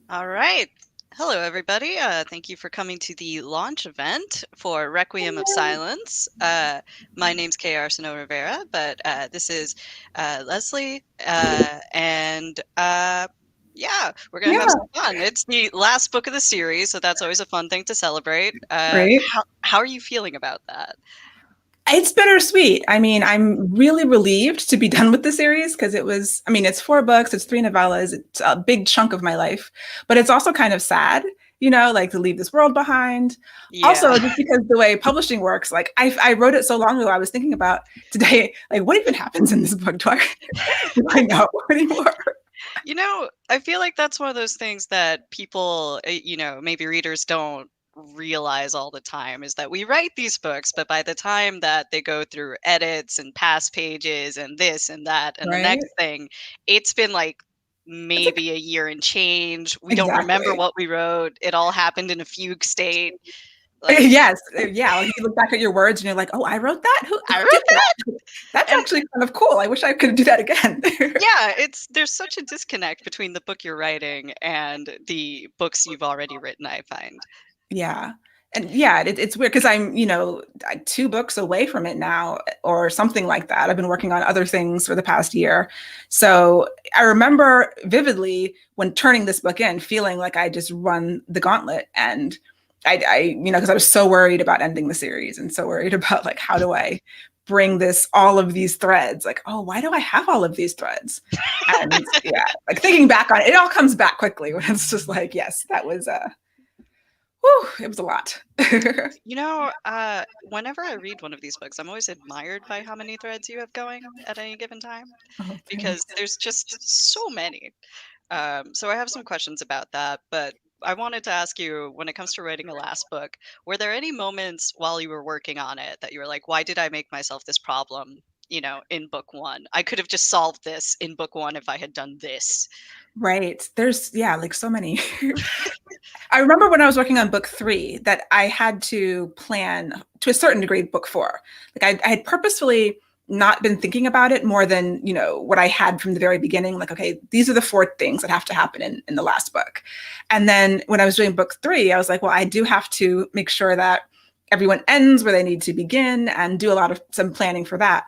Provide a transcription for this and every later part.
All right. Hello, everybody. Thank you for coming to the launch event for Requiem of Silence. My name's Arsenault Rivera, but this is Leslie, and yeah, we're gonna have Yeah, some fun. It's the last book of the series, so that's always a fun thing to celebrate. right. How are you feeling about that? It's bittersweet. I mean, I'm really relieved to be done with the series because it's 4 books, it's 3 novellas, it's a big chunk of my life, but it's also kind of sad, like to leave this world behind. Yeah. Also, just because the way publishing works, like I wrote it so long ago, I was thinking about today, like what even happens in this book? Do I know anymore? I feel like that's one of those things that people, maybe readers don't realize all the time is that we write these books, but by the time that they go through edits and past pages and this and that and the Right? next thing, it's been like It's like maybe a year and change. We don't remember exactly. what we wrote. It all happened in a fugue state. Like, Yes, yeah. Like you look back at your words and you're like, "Oh, I wrote that. Who I did wrote that? that. That's And actually kind of cool. I wish I could do that again." yeah, there's such a disconnect between the book you're writing and the books you've already written, I find. Yeah, and yeah, it's weird because I'm 2 books away from it now, or something like that. I've been working on other things for the past year, so I remember vividly when turning this book in, feeling like I just run the gauntlet, and because I was so worried about ending the series and so worried about like how do I bring this all of these threads, like, oh, why do I have all of these threads? And yeah, like thinking back on it, it all comes back quickly when it's just like, yes, that was whew, it was a lot. Whenever I read one of these books, I'm always admired by how many threads you have going at any given time Oh, because thanks. there's just so many. So I have some questions about that, but I wanted to ask you when it comes to writing a last book, were there any moments while you were working on it that you were like, why did I make myself this problem? In book one, I could have just solved this in book one if I had done this. Right. There's, yeah, like so many. I remember when I was working on book 3 that I had to plan to a certain degree book 4. Like I had purposefully not been thinking about it more than, what I had from the very beginning. Like, okay, these are the 4 things that have to happen in the last book. And then when I was doing book 3, I was like, well, I do have to make sure that everyone ends where they need to begin and do a lot of some planning for that.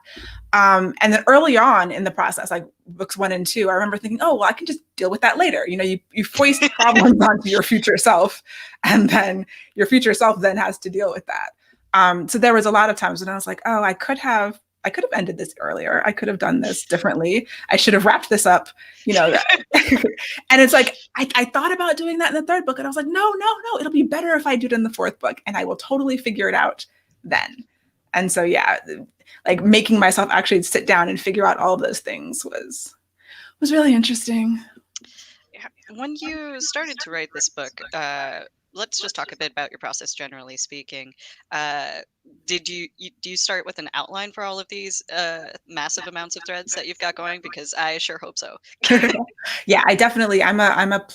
And then early on in the process, like books 1 and 2, I remember thinking, oh, well, I can just deal with that later. You foist problems onto your future self, and then your future self then has to deal with that. So there was a lot of times when I was like, oh, I could have ended this earlier. I could have done this differently. I should have wrapped this up, you know. And it's like I thought about doing that in the 3rd book, and I was like, no, no, no, it'll be better if I do it in the 4th book, and I will totally figure it out then. And so yeah, like making myself actually sit down and figure out all of those things was really interesting. When you started to write this book, let's just talk a bit about your process, generally speaking. Uh, do you start with an outline for all of these massive amounts of threads that you've got going? Because I sure hope so. Yeah, I'm a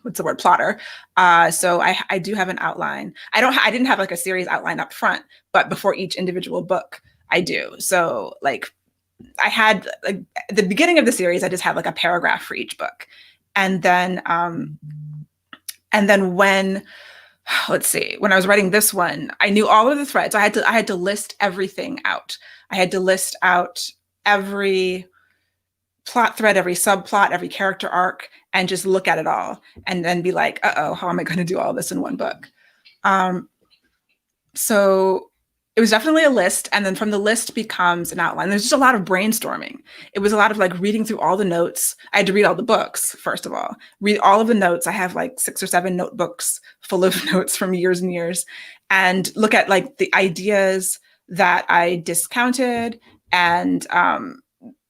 what's the word, plotter. So I do have an outline. I didn't have like a series outline up front, but before each individual book I do. So like I had like at the beginning of the series, I just had like a paragraph for each book. And then when let's see, when I was writing this one, I knew all of the threads. I had to list everything out. I had to list out every plot thread, every subplot, every character arc, and just look at it all and then be like, uh-oh, how am I going to do all this in one book? Um, so it was definitely a list, and then from the list becomes an outline. There's just a lot of brainstorming. It was a lot of like reading through all the notes. I had to read all the books first of all, read all of the notes. I have like 6 or 7 notebooks full of notes from years and years, and look at like the ideas that I discounted, and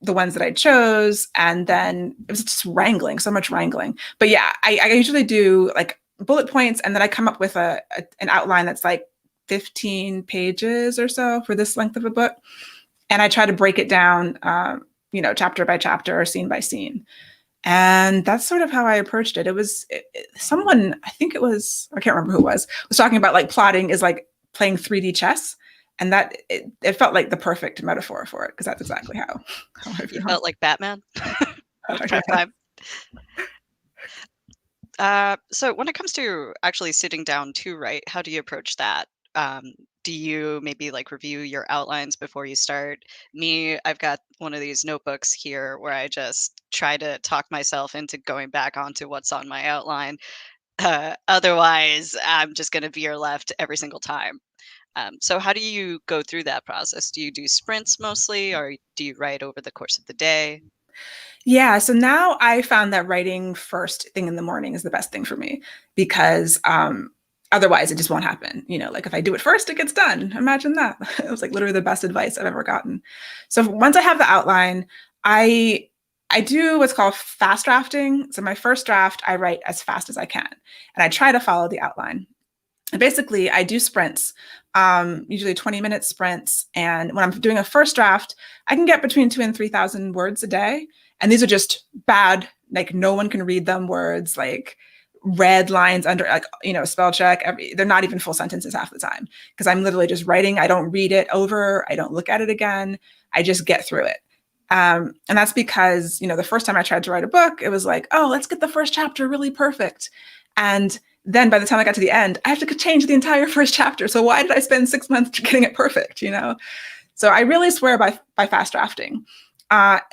the ones that I chose, and then it was just wrangling, so much wrangling. But yeah, I usually do like bullet points, and then I come up with an outline that's like 15 pages or so for this length of a book. And I try to break it down, chapter by chapter or scene by scene. And that's sort of how I approached it. Someone, I think it was, I can't remember who it was talking about like plotting is like playing 3D chess. And that it felt like the perfect metaphor for it because that's exactly how I You feel. felt like Batman with prep time. So when it comes to actually sitting down to write, how do you approach that? Um, do you maybe like review your outlines before you start? Me, I've got one of these notebooks here where I just try to talk myself into going back onto what's on my outline. Otherwise, I'm just going to veer left every single time. So how do you go through that process? Do you do sprints mostly, or do you write over the course of the day? Yeah, so now I found that writing first thing in the morning is the best thing for me because otherwise it just won't happen. Like if I do it first, it gets done. Imagine that. It was like literally the best advice I've ever gotten. So once I have the outline, I I do what's called fast drafting. So my first draft, I write as fast as I can, and I try to follow the outline. And basically, I do sprints, usually 20-minute sprints. And when I'm doing a first draft, I can get between 2 and 3,000 words a day. And these are just bad, like no one can read them words, like red lines under, like, spell check. They're not even full sentences half the time because I'm literally just writing. I don't read it over. I don't look at it again. I just get through it. And that's because, the first time I tried to write a book, it was like, oh, let's get the first chapter really perfect. And then by the time I got to the end, I have to change the entire first chapter. So why did I spend 6 months getting it perfect? So I really swear by fast drafting.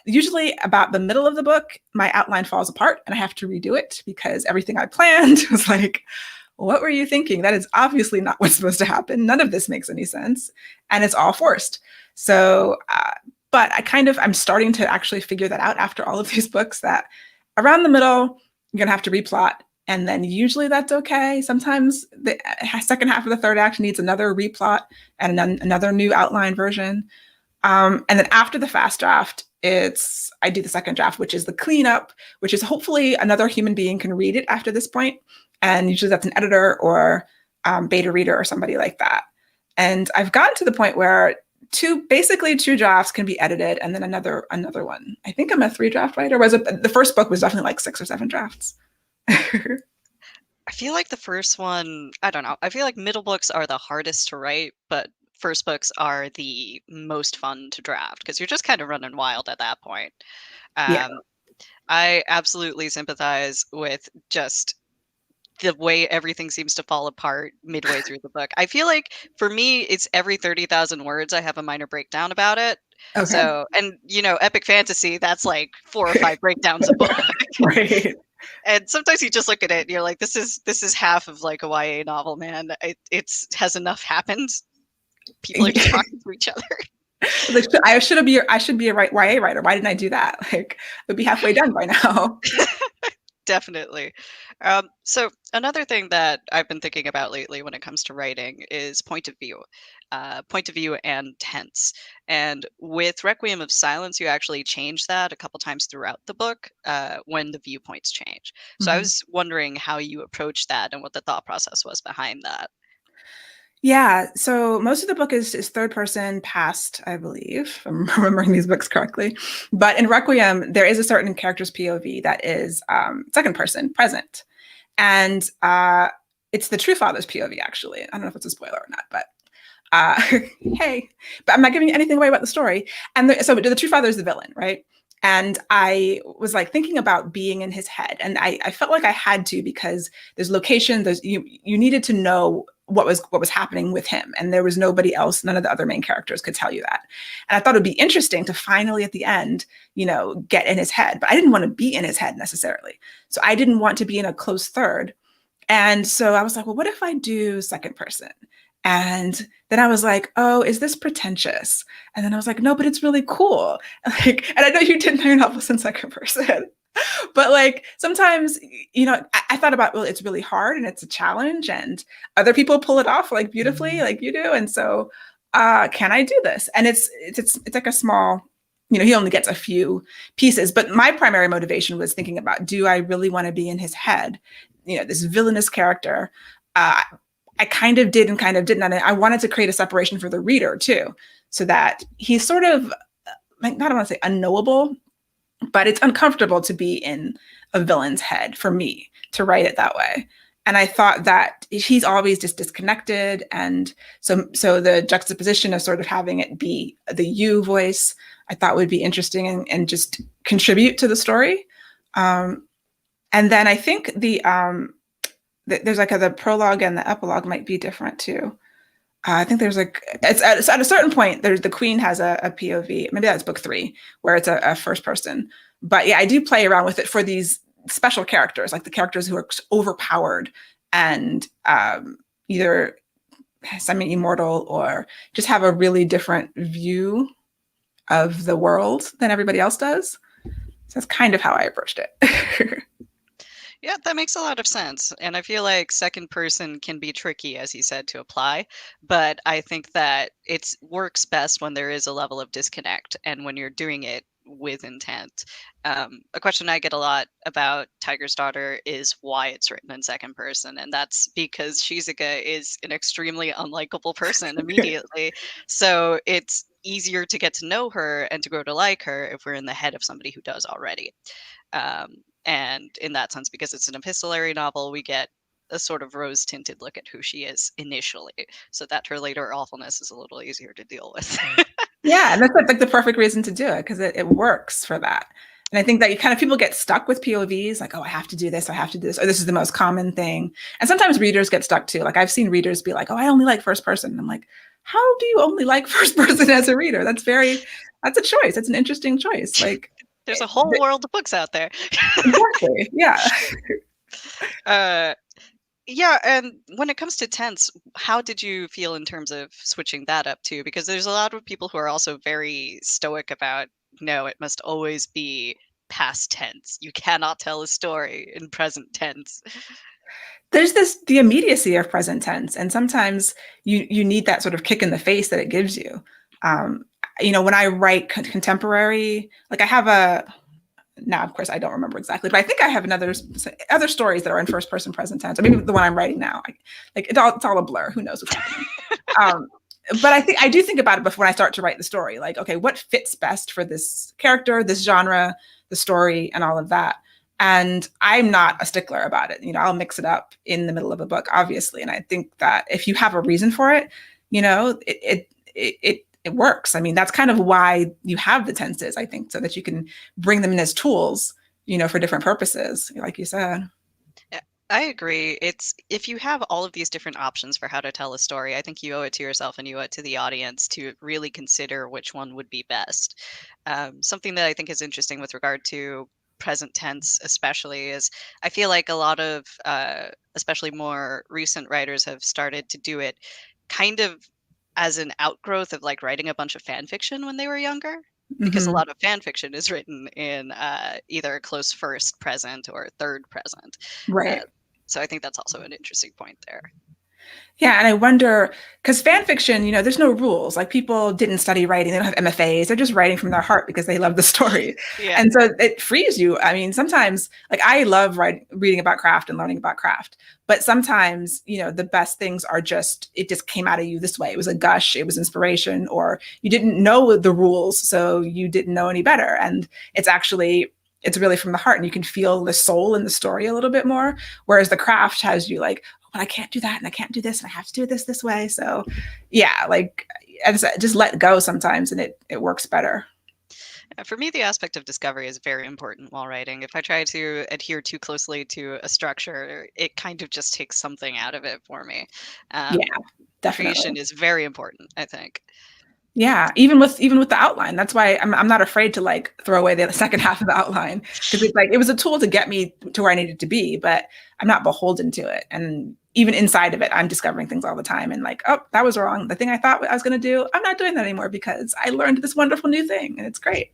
Usually about the middle of the book, my outline falls apart and I have to redo it because everything I planned was like, what were you thinking? That is obviously not what's supposed to happen. None of this makes any sense. And it's all forced. So, but I'm starting to actually figure that out after all of these books, that around the middle, you're going to have to replot. And then usually that's okay. Sometimes the second half of the third act needs another replot and another new outline version. And then after the fast draft, I do the second draft, which is the cleanup, which is hopefully another human being can read it after this point. And usually that's an editor or beta reader or somebody like that. And I've gotten to the point where basically two drafts can be edited and then another one. I think I'm a 3-draft writer. The first book was definitely like 6 or 7 drafts. I feel like the first one, I don't know. I feel like middle books are the hardest to write, but first books are the most fun to draft because you're just kind of running wild at that point. Yeah. Um, I absolutely sympathize with just the way everything seems to fall apart midway through the book. I feel like for me, it's every 30,000 words, I have a minor breakdown about it. Okay. So, and epic fantasy, that's like 4 or 5 breakdowns a book. Right. And sometimes you just look at it and you're like, this is half of like a YA novel, man. It's has enough happened. People are just talking to each other. Like, I should be a YA writer. Why didn't I do that? Like, I'd be halfway done by now. Definitely. So another thing that I've been thinking about lately when it comes to writing is point of view and tense. And with Requiem of Silence, you actually change that a couple times throughout the book when the viewpoints change. So I Mhm. was wondering how you approach that and what the thought process was behind that. Yeah. So most of the book is third person past, I believe, if I'm remembering these books correctly. But in Requiem, there is a certain character's POV that is second person present. And it's the true father's POV, actually. I don't know if it's a spoiler or not, but hey, but I'm not giving anything away about the story. And so the true father is the villain, right? And I was like thinking about being in his head, and I felt like I had to because there's location, you needed to know what was happening with him, and there was nobody else, none of the other main characters could tell you that. And I thought it'd be interesting to finally at the end, get in his head, but I didn't want to be in his head necessarily. So I didn't want to be in a close third. And so I was like, well, what if I do second person? And then I was like, oh, is this pretentious? And then I was like, no, but it's really cool. And I know you didn't know your novels in second person, but like sometimes, I thought about, well, it's really hard and it's a challenge and other people pull it off like beautifully, like you do. And so, can I do this? And it's like a small, he only gets a few pieces, but my primary motivation was thinking about, do I really want to be in his head? This villainous character. I kind of did and kind of didn't. And I wanted to create a separation for the reader too, so that he's sort of, I don't want to say unknowable, but it's uncomfortable to be in a villain's head for me to write it that way. And I thought that he's always just disconnected. And so the juxtaposition of sort of having it be the you voice, I thought would be interesting and just contribute to the story. And then I think there's like the prologue and the epilogue might be different too. I think there's like it's at a certain point. There's the queen has a POV. Maybe that's book 3, where it's a first person. But yeah, I do play around with it for these special characters, like the characters who are overpowered and either semi-immortal or just have a really different view of the world than everybody else does. So that's kind of how I approached it. Yeah, that makes a lot of sense. And I feel like second person can be tricky, as you said, to apply. But I think that it works best when there is a level of disconnect and when you're doing it with intent. A question I get a lot about Tiger's Daughter is why it's written in second person. And that's because Shizuka is an extremely unlikable person immediately. So it's easier to get to know her and to grow to like her if we're in the head of somebody who does already. Um, and in that sense, because it's an epistolary novel, we get a sort of rose tinted look at who she is initially, so that her later awfulness is a little easier to deal with. Yeah, and that's like the perfect reason to do it because it works for that. And I think that you kind of people get stuck with POVs, like, oh, I have to do this, I have to do this, or this is the most common thing. And sometimes readers get stuck too. Like I've seen readers be like, oh, I only like first person. And I'm like, how do you only like first person as a reader? That's a choice. It's an interesting choice. Like There's a whole world of books out there. exactly. Yeah. uh, yeah, and when it comes to tense, how did you feel in terms of switching that up too? Because there's a lot of people who are also very stoic about, no, it must always be past tense. You cannot tell a story in present tense. There's the immediacy of present tense, and sometimes you need that sort of kick in the face that it gives you. Um, when I write contemporary, like I have a now, of course, I don't remember exactly, but I think I have other stories that are in first person present tense. Or maybe the one I'm writing now, it's all a blur. Who knows what's happening? Um, but I do think about it before I start to write the story. Like, okay, what fits best for this character, this genre, the story, and all of that. And I'm not a stickler about it. I'll mix it up in the middle of a book, obviously. And I think that if you have a reason for it, it works. I mean, that's kind of why you have the tenses, I think, so that you can bring them in as tools, for different purposes, like you said. Yeah, I agree. It's if you have all of these different options for how to tell a story, I think you owe it to yourself and you owe it to the audience to really consider which one would be best. Something that I think is interesting with regard to present tense, especially, is I feel like a lot of, especially more recent writers, have started to do it kind of as an outgrowth of like writing a bunch of fan fiction when they were younger. Because a Mm-hmm. lot of fan fiction is written in either a close first present or third present. Uh, Right. so I think that's also an interesting point there. Yeah, and I wonder because fan fiction, there's no rules. Like people didn't study writing; they don't have MFAs. They're just writing from their heart because they love the story, Yeah. and so it frees you. I mean, sometimes, like I love reading about craft and learning about craft, but sometimes, the best things are just it just came out of you this way. It was a gush, it was inspiration, or you didn't know the rules, so you didn't know any better. And it's really from the heart, and you can feel the soul in the story a little bit more. Whereas the craft has you like, but I can't do that and I can't do this and I have to do this way. So yeah, like I just let go sometimes and it works better. For me, the aspect of discovery is very important while writing. If I try to adhere too closely to a structure, it kind of just takes something out of it for me. Yeah, Um, definitely. Creation is very important, I think. Yeah, even with the outline. That's why I'm not afraid to like throw away the second half of the outline because it's like it was a tool to get me to where I needed to be, but I'm not beholden to it. And even inside of it, I'm discovering things all the time and like, oh, that was wrong. The thing I thought I was going to do, I'm not doing that anymore because I learned this wonderful new thing and it's great.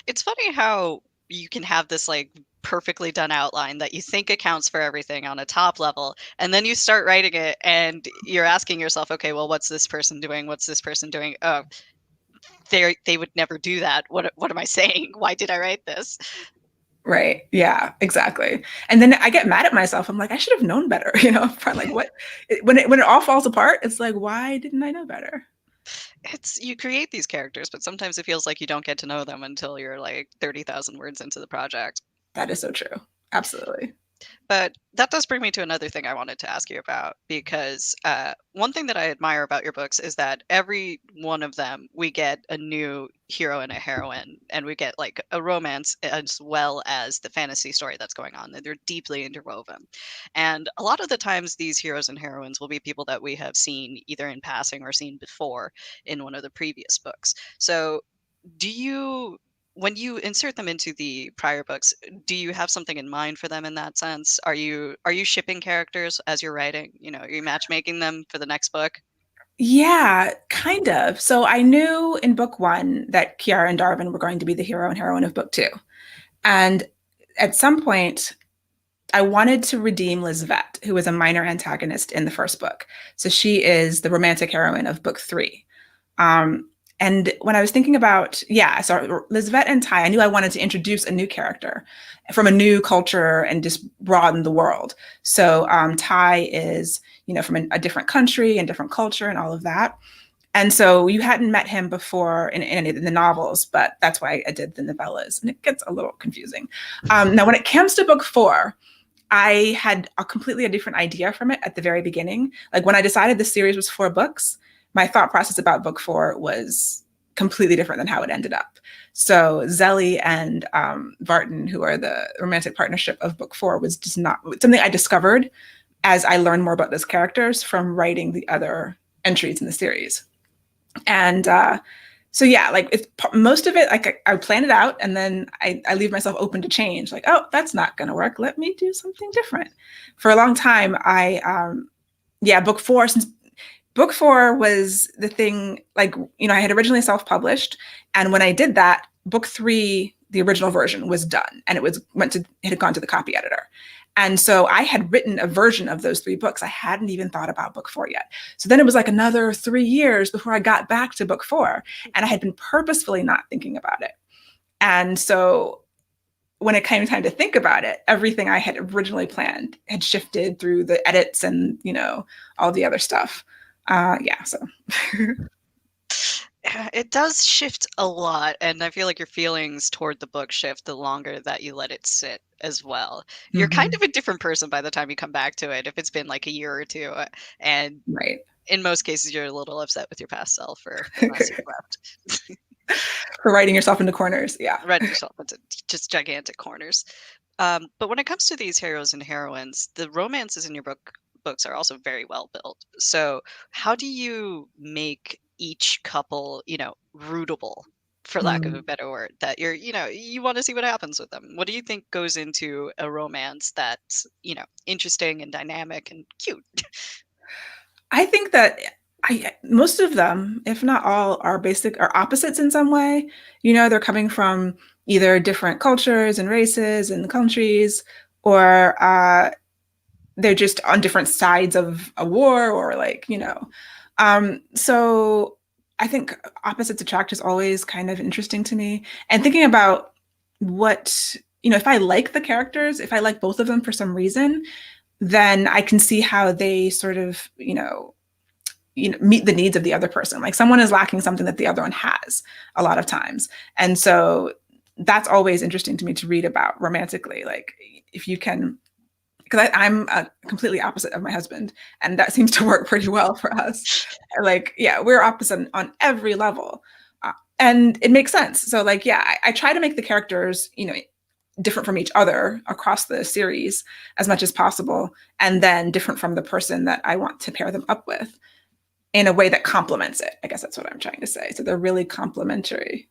It's funny how you can have this like perfectly done outline that you think accounts for everything on a top level, and then you start writing it and you're asking yourself, okay, well, what's this person doing? What's this person doing? Oh, they would never do that. What am I saying? Why did I write this? Right. Yeah, exactly. And then I get mad at myself. I'm like, I should have known better, like what when it all falls apart, it's like, why didn't I know better? It's you create these characters, but sometimes it feels like you don't get to know them until you're like 30,000 words into the project. That is so true. Absolutely. But that does bring me to another thing I wanted to ask you about because one thing that I admire about your books is that every one of them we get a new hero and a heroine, and we get like a romance as well as the fantasy story that's going on. They're deeply interwoven. And a lot of the times, these heroes and heroines will be people that we have seen either in passing or seen before in one of the previous books. So, do you when you insert them into the prior books, do you have something in mind for them in that sense? Are you shipping characters as you're writing? Are you matchmaking them for the next book? Yeah, kind of. So I knew in book one that Cair and Darwin were going to be the hero and heroine of book two. And at some point, I wanted to redeem Lizvette, who was a minor antagonist in the first book. So she is the romantic heroine of book three. And when I was thinking about, yeah, so Lizvette and Ty, I knew I wanted to introduce a new character from a new culture and just broaden the world. So Ty is, from a different country and different culture and all of that. And so you hadn't met him before in any of the novels, but that's why I did the novellas. And it gets a little confusing. Now, when it comes to book four, I had a completely different idea from it at the very beginning. Like when I decided the series was 4 books, my thought process about book four was completely different than how it ended up. So Zelly and Vartan, who are the romantic partnership of book four, was just not something I discovered as I learned more about those characters from writing the other entries in the series. And so yeah, like it's most of it, like I plan it out and then I leave myself open to change. Like, oh, that's not going to work. Let me do something different. For a long time, book four, since book four was the thing, like, I had originally self-published. And when I did that, book three, the original version was done and it had gone to the copy editor. And so I had written a version of those 3 books. I hadn't even thought about book four yet. So then it was like another 3 years before I got back to book four. And I had been purposefully not thinking about it. And so when it came time to think about it, everything I had originally planned had shifted through the edits and, all the other stuff. So. It does shift a lot, and I feel like your feelings toward the book shift the longer that you let it sit as well. You're kind Mm-hmm. of a different person by the time you come back to it if it's been like a year or two, and Right. in most cases you're a little upset with your past self for the mess you've left. For writing yourself into corners. Yeah. Writing yourself into just gigantic corners. But when it comes to these heroes and heroines, the romances in your books are also very well built. So how do you make each couple, rootable, for lack of a Mm. better word, that you want to see what happens with them? What do you think goes into a romance that's, interesting and dynamic and cute? I think that most of them, if not all, are opposites in some way. They're coming from either different cultures and races and countries, or they're just on different sides of a war, or so I think opposites attract is always kind of interesting to me. And thinking about what, if I like the characters, if I like both of them for some reason, then I can see how they sort of, meet the needs of the other person. Like someone is lacking something that the other one has a lot of times. And so that's always interesting to me to read about romantically. Like if you can, because I'm completely opposite of my husband, and that seems to work pretty well for us. Like, yeah, we're opposite on every level. And it makes sense. So like, yeah, I try to make the characters, different from each other across the series as much as possible, and then different from the person that I want to pair them up with in a way that complements it. I guess that's what I'm trying to say. So they're really complementary.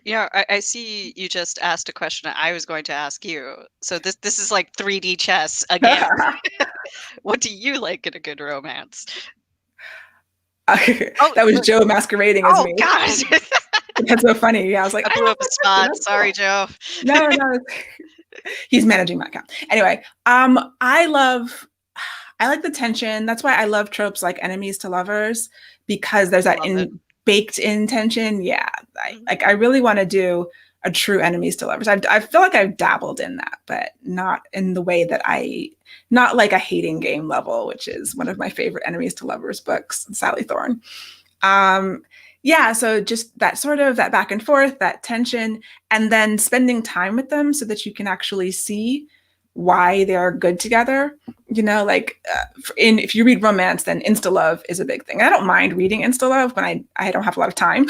I see you just asked a question I was going to ask you. So this is like 3D chess again. What do you like in a good romance? That was Joe masquerading as me. God. That's so funny. Yeah, I was like, I blew up a spot. Sorry, Joe. No. He's managing my account. Anyway, I like the tension. That's why I love tropes like enemies to lovers, because there's that baked in tension. Yeah, I really want to do a true enemies to lovers. I feel like I've dabbled in that, but not in the way that not like a hating game level, which is one of my favorite enemies to lovers books, Sally Thorne. So just that sort of that back and forth, that tension, and then spending time with them so that you can actually see why they're good together. Like if you read romance, then insta love is a big thing. I don't mind reading insta love when I don't have a lot of time,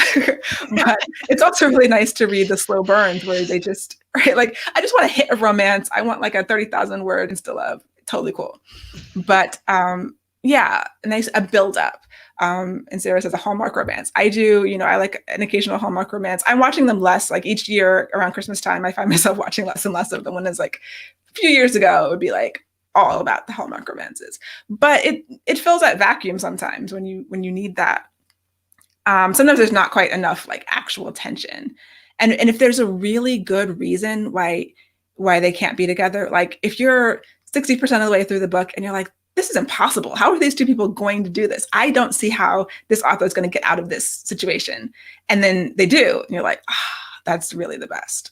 but it's also really nice to read the slow burns where they just right, like I just want a hit of romance. I want like a 30,000 word insta love. Totally cool. But yeah, a build up. And Sarah says a Hallmark romance. I do, I like an occasional Hallmark romance. I'm watching them less. Like each year around Christmas time, I find myself watching less and less of them. When it's like a few years ago, it would be like all about the Hallmark romances. But it fills that vacuum sometimes when you need that. Sometimes there's not quite enough like actual tension. And if there's a really good reason why they can't be together, like if you're 60% of the way through the book and you're like, this is impossible. How are these two people going to do this? I don't see how this author is going to get out of this situation. And then they do. And you're like, that's really the best.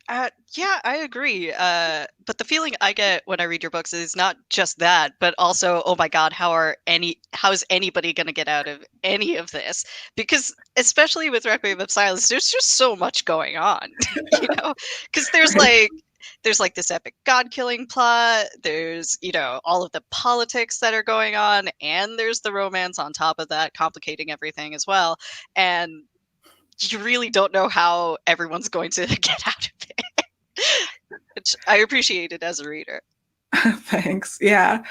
Yeah, I agree. But the feeling I get when I read your books is not just that, but also, oh my God, how is anybody going to get out of any of this? Because especially with Requiem of Silence, there's just so much going on, because there's like this epic god killing plot. There's, all of the politics that are going on, and there's the romance on top of that, complicating everything as well. And you really don't know how everyone's going to get out of it, which I appreciated as a reader. Thanks. Yeah,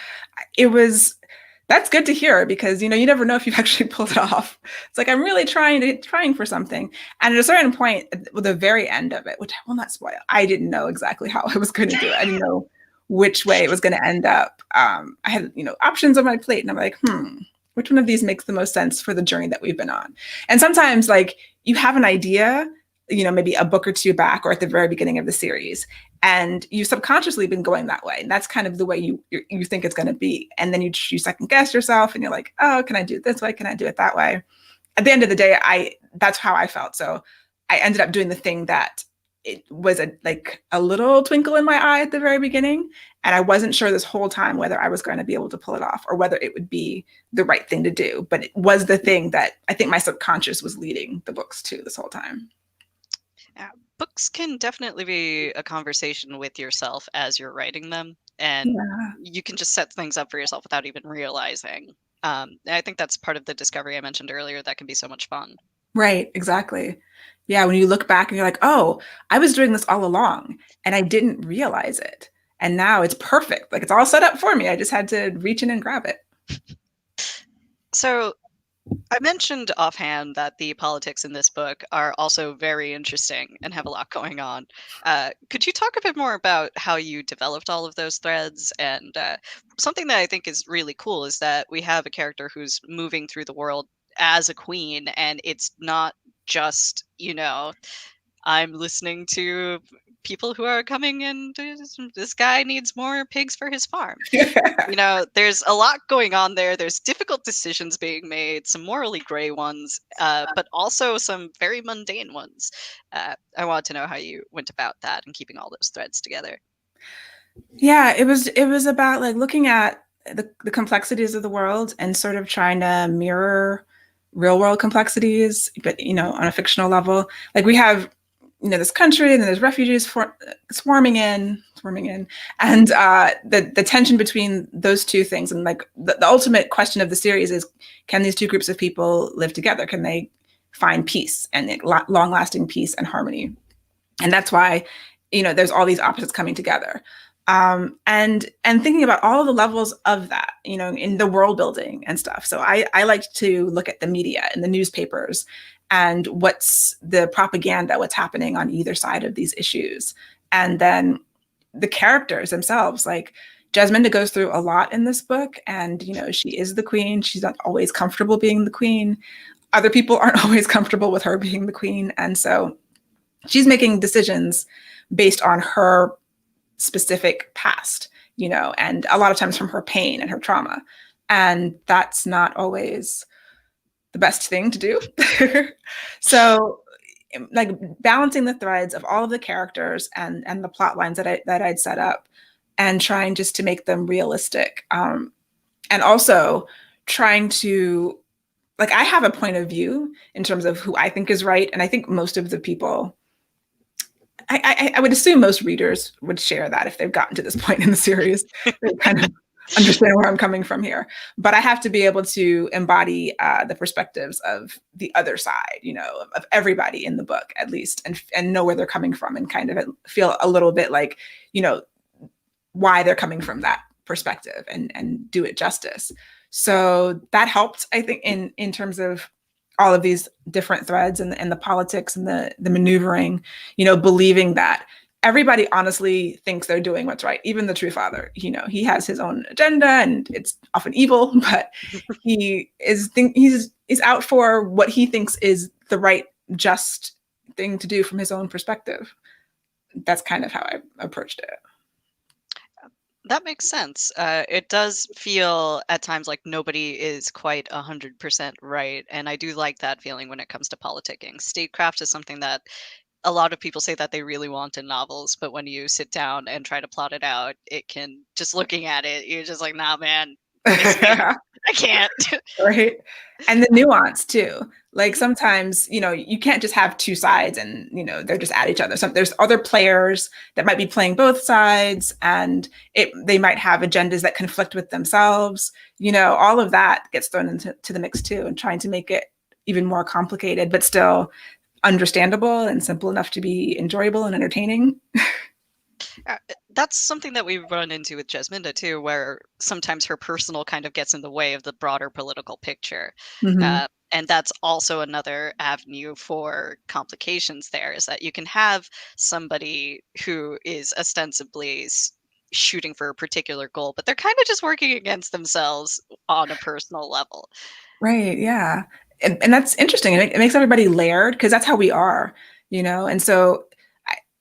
that's good to hear, because you never know if you've actually pulled it off. It's like I'm really trying for something, and at a certain point, at the very end of it, which I will not spoil, I didn't know exactly how I was going to do it. I didn't know which way it was going to end up. I had options on my plate, and I'm like, which one of these makes the most sense for the journey that we've been on? And sometimes, like, you have an idea, maybe a book or two back or at the very beginning of the series, and you've subconsciously been going that way. And that's kind of the way you think it's going to be. And then you second guess yourself and you're like, oh, can I do it this way? Can I do it that way? At the end of the day, that's how I felt. So I ended up doing the thing that it was a little twinkle in my eye at the very beginning. And I wasn't sure this whole time whether I was going to be able to pull it off or whether it would be the right thing to do. But it was the thing that I think my subconscious was leading the books to this whole time. Yeah, books can definitely be a conversation with yourself as you're writing them. And you can just set things up for yourself without even realizing. I think that's part of the discovery I mentioned earlier that can be so much fun. Right, exactly. Yeah, when you look back and you're like, oh, I was doing this all along and I didn't realize it. And now it's perfect. Like it's all set up for me. I just had to reach in and grab it. So I mentioned offhand that the politics in this book are also very interesting and have a lot going on. Could you talk a bit more about how you developed all of those threads? And something that I think is really cool is that we have a character who's moving through the world as a queen, and it's not just, I'm listening to people who are coming and this guy needs more pigs for his farm. There's a lot going on there. There's difficult decisions being made, some morally gray ones, but also some very mundane ones. I wanted to know how you went about that and keeping all those threads together. Yeah, it was about like looking at the complexities of the world and sort of trying to mirror real world complexities, but on a fictional level. Like we have this country, and then there's refugees swarming in, and the tension between those two things, and like the ultimate question of the series is, can these two groups of people live together? Can they find peace and long-lasting peace and harmony? And that's why there's all these opposites coming together, and thinking about all of the levels of that, in the world building and stuff. So I like to look at the media and the newspapers and what's the propaganda, what's happening on either side of these issues. And then the characters themselves, like Jasminda goes through a lot in this book, and, she is the queen. She's not always comfortable being the queen. Other people aren't always comfortable with her being the queen. And so she's making decisions based on her specific past, and a lot of times from her pain and her trauma. And that's not always the best thing to do. So like balancing the threads of all of the characters and the plot lines that I'd set up, and trying just to make them realistic. And also trying to, like, I have a point of view in terms of who I think is right. And I think most of the people I would assume most readers would share that if they've gotten to this point in the series. They kind of understand where I'm coming from here. But I have to be able to embody the perspectives of the other side, of everybody in the book at least, and know where they're coming from and kind of feel a little bit like, why they're coming from that perspective and do it justice. So that helped, I think, in terms of all of these different threads and the politics and the maneuvering, believing that everybody honestly thinks they're doing what's right. Even the true father, he has his own agenda and it's often evil, but he's out for what he thinks is the right, just thing to do from his own perspective. That's kind of how I approached it. That makes sense. It does feel at times like nobody is quite 100% right, and I do like that feeling when it comes to politicking. Statecraft is something that a lot of people say that they really want in novels, but when you sit down and try to plot it out, it can just looking at it, you're just like, nah, man, I can't. Right. And the nuance too. Like Mhm. sometimes, you can't just have two sides and, they're just at each other. There's other players that might be playing both sides and they might have agendas that conflict with themselves. All of that gets thrown into the mix too, and trying to make it even more complicated, but still understandable and simple enough to be enjoyable and entertaining. That's something that we run into with Jasminda too, where sometimes her personal kind of gets in the way of the broader political picture. Mm-hmm. And that's also another avenue for complications there, is that you can have somebody who is ostensibly shooting for a particular goal, but they're kind of just working against themselves on a personal level. Right. Yeah. And that's interesting. It makes everybody layered because that's how we are, And so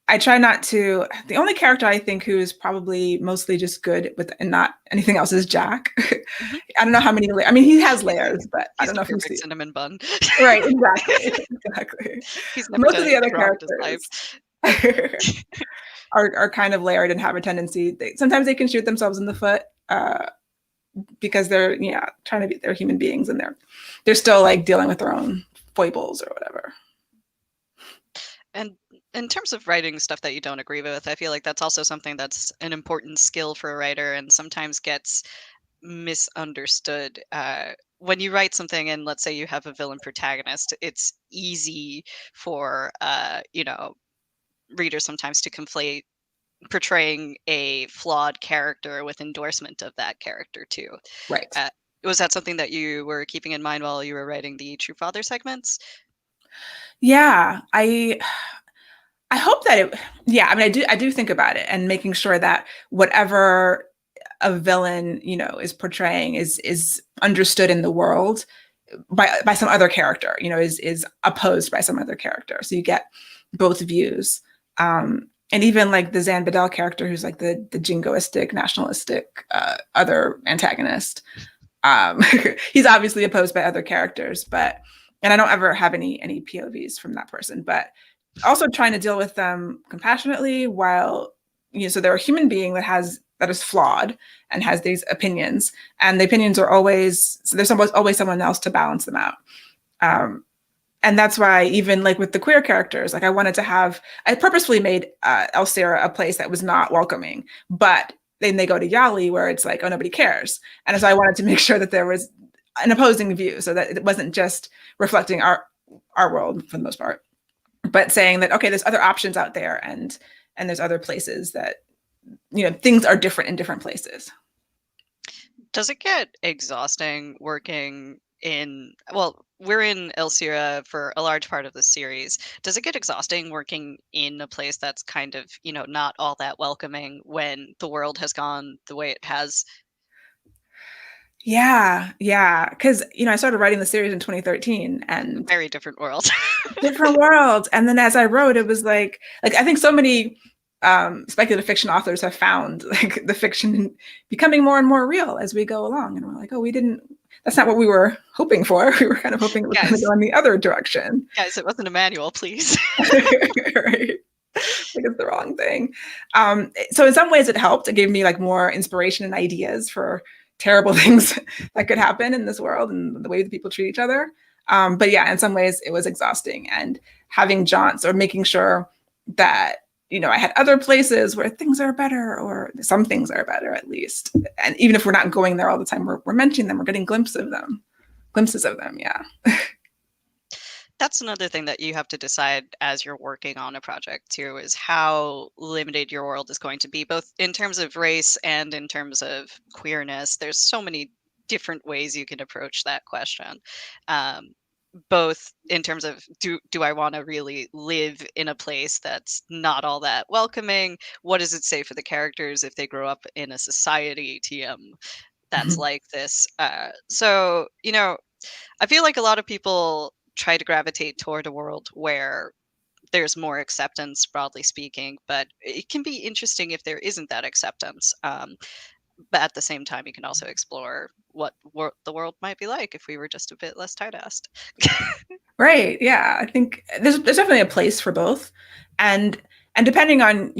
I try not to. The only character I think who is probably mostly just good with and not anything else is Jack. Mhm. I don't know how many. I mean, he has layers, but I He's don't the know if you perfect see. cinnamon bun. Right. Exactly. Exactly. He's never Most done of the other anything wrong with his life. characters are kind of layered and have a tendency. Sometimes they can shoot themselves in the foot because they're trying to be they're human beings and they're still like dealing with their own foibles or whatever. And in terms of writing stuff that you don't agree with, I feel like that's also something that's an important skill for a writer and sometimes gets misunderstood. When you write something and let's say you have a villain protagonist, it's easy for readers sometimes to conflate portraying a flawed character with endorsement of that character too. Right. Uh, was that something that you were keeping in mind while you were writing the True Father segments? Yeah. I hope that yeah, I mean, I do think about it and making sure that whatever a villain, is portraying is understood in the world by some other character, is opposed by some other character. So you get both views. And even like the Zan Bedell character, who's like the jingoistic, nationalistic, other antagonist. Um, he's obviously opposed by other characters, and I don't ever have any POVs from that person, but also trying to deal with them compassionately while so they're a human being that is flawed and has these opinions, and the opinions are always so there's always someone else to balance them out. And that's why even like with the queer characters, like I purposefully made El Sierra a place that was not welcoming, but then they go to Yali where it's like, oh, nobody cares. And so I wanted to make sure that there was an opposing view so that it wasn't just reflecting our world for the most part, but saying that, okay, there's other options out there and there's other places that, things are different in different places. Does it get exhausting working in well, we're in El Sierra for a large part of the series. Does it get exhausting working in a place that's kind of, not all that welcoming when the world has gone the way it has? Yeah, yeah. Because, I started writing the series in 2013 and Very different world. different worlds. And then as I wrote, it was like I think so many speculative fiction authors have found like the fiction becoming more and more real as we go along. And we're like, oh, that's not what we were hoping for. We were kind of hoping it was going to Guys, go in the other direction. guys, it wasn't a manual, please. Right. Like it's the wrong thing. So in some ways it helped. It gave me like more inspiration and ideas for terrible things that could happen in this world and the way that people treat each other. But yeah, in some ways it was exhausting, and having jaunts or making sure that I had other places where things are better, or some things are better at least. And even if we're not going there all the time, we're mentioning them, we're getting glimpses of them. Yeah. That's another thing that you have to decide as you're working on a project too, is how limited your world is going to be, both in terms of race and in terms of queerness. There's so many different ways you can approach that question. Um, Both in terms of, do I want to really live in a place that's not all that welcoming? What does it say for the characters if they grow up in a society, TM, that's like this? So, I feel like a lot of people try to gravitate toward a world where there's more acceptance, broadly speaking, but it can be interesting if there isn't that acceptance. But at the same time, you can also explore what the world might be like if we were just a bit less tight-assed. Right. Yeah. I think there's definitely a place for both. And depending on,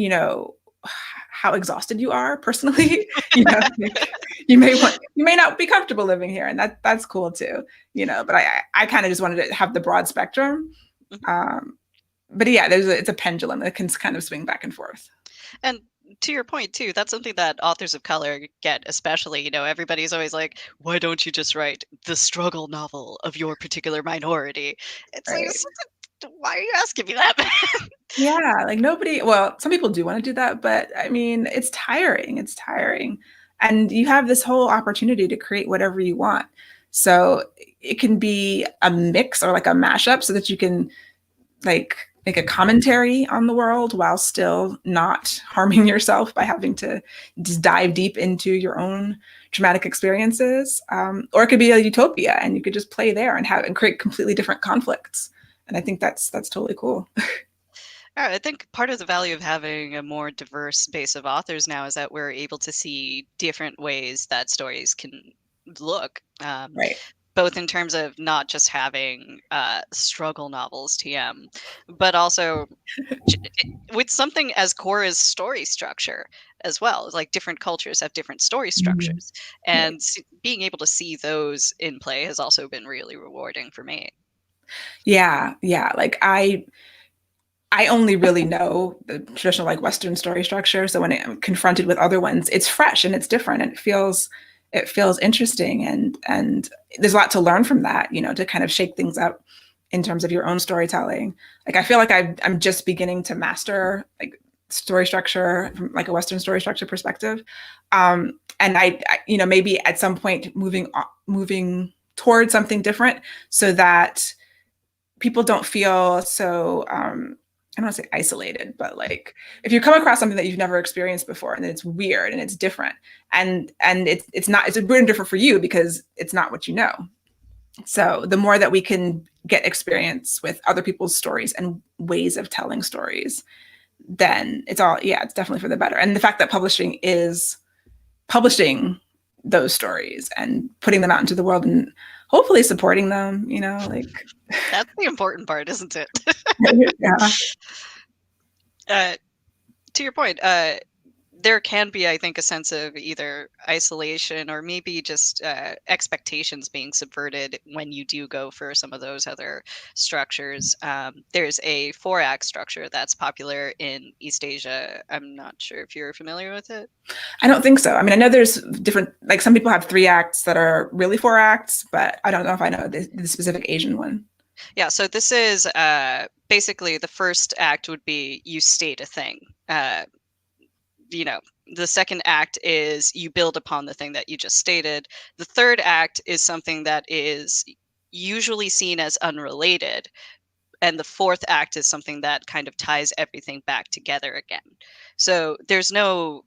how exhausted you are personally, like, you may not be comfortable living here, and that's cool too, but I kind of just wanted to have the broad spectrum. Mhm. But yeah, it's a pendulum that can kind of swing back and forth. And to your point too, that's something that authors of color get, especially, everybody's always like, why don't you just write the struggle novel of your particular minority? It's like, Right. why are you asking me that? Yeah, like nobody, well, some people do want to do that, but I mean, it's tiring. It's tiring. And you have this whole opportunity to create whatever you want. So it can be a mix or like a mashup so that you can like make a commentary on the world while still not harming yourself by having to just dive deep into your own traumatic experiences. Or it could be a utopia and you could just play there and create completely different conflicts. And I think that's totally cool. Yeah, I think part of the value of having a more diverse base of authors now is that we're able to see different ways that stories can look, Right. both in terms of not just having struggle novels, TM, but also with something as core as story structure as well. Like different cultures have different story Mhm. structures, Right. and being able to see those in play has also been really rewarding for me. Yeah, yeah. Like I only really know the traditional like Western story structure. So when I'm confronted with other ones, it's fresh and it's different and it feels interesting and there's a lot to learn from that, to kind of shake things up in terms of your own storytelling. Like I feel like I'm just beginning to master like story structure from like a Western story structure perspective. And maybe at some point moving towards something different so that people don't feel so I don't want to say isolated, but like if you come across something that you've never experienced before and it's weird and it's different and it's weird and different for you because it's not what you know. So the more that we can get experience with other people's stories and ways of telling stories, then it's definitely for the better. And the fact that publishing is publishing those stories and putting them out into the world and hopefully supporting them, like That's the important part, isn't it? yeah. uh, to your point, there can be, I think, a sense of either isolation or maybe just expectations being subverted when you do go for some of those other structures. There's a four-act structure that's popular in East Asia. I'm not sure if you're familiar with it. I don't think so. I mean, I know there's different, like some people have 3 acts that are really 4 acts, but I don't know if I know the specific Asian one. Yeah, so this is basically the first act would be you state a thing. Uh, you know, the second act is you build upon the thing that you just stated. The third act is something that is usually seen as unrelated. And the fourth act is something that kind of ties everything back together again. So there's no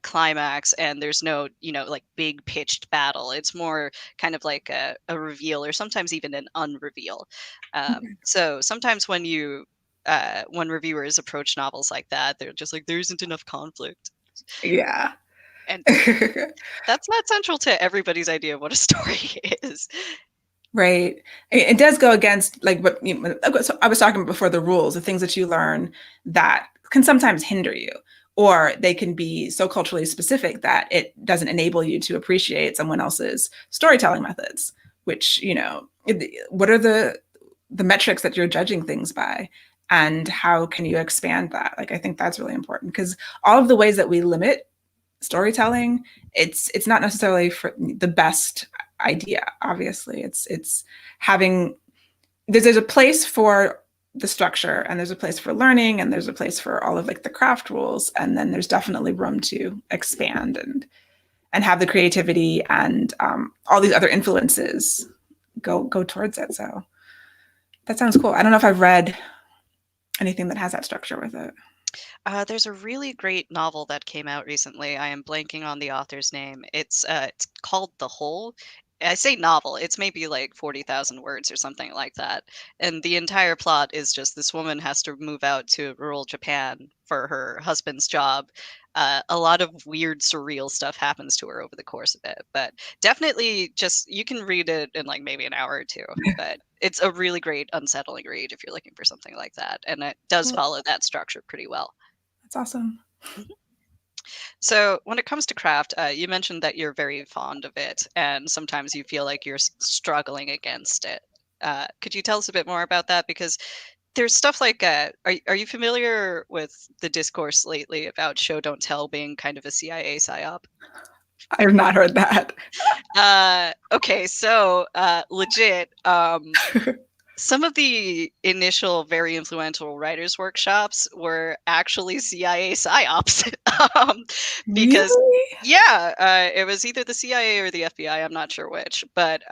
climax and there's no, like big pitched battle. It's more kind of like a reveal or sometimes even an unreveal. So sometimes when reviewers approach novels like that, they're just like, there isn't enough conflict. Yeah. And that's not central to everybody's idea of what a story is. Right. It does go against like what so I was talking before, the rules, the things that you learn that can sometimes hinder you, or they can be so culturally specific that it doesn't enable you to appreciate someone else's storytelling methods, which, what are the metrics that you're judging things by? and how can you expand that? Like, I think that's really important, because all of the ways that we limit storytelling, it's not necessarily for the best idea. Obviously, it's having there's a place for the structure, and there's a place for learning, and there's a place for all of like the craft rules, and then there's definitely room to expand and have the creativity and all these other influences go towards it. So that sounds cool. I don't know if I've read anything that has that structure with it. There's a really great novel that came out recently. I am blanking on the author's name. It's called The Hole. I say novel, it's maybe like 40,000 words or something like that. And the entire plot is just this woman has to move out to rural Japan for her husband's job. A lot of weird, surreal stuff happens to her over the course of it. But definitely just, you can read it in like maybe an hour or two. But it's a really great, unsettling read if you're looking for something like that. And it does Cool. follow that structure pretty well. That's awesome. Mhm. So, when it comes to craft, you mentioned that you're very fond of it, and sometimes you feel like you're struggling against it. Could you tell us a bit more about that? Because there's stuff like, are you familiar with the discourse lately about show don't tell being kind of a CIA psyop? I have not heard that. Okay, so legit. Some of the initial very influential writers' workshops were actually CIA psyops. um, because, Really? yeah, it was either the CIA or the FBI, I'm not sure which, but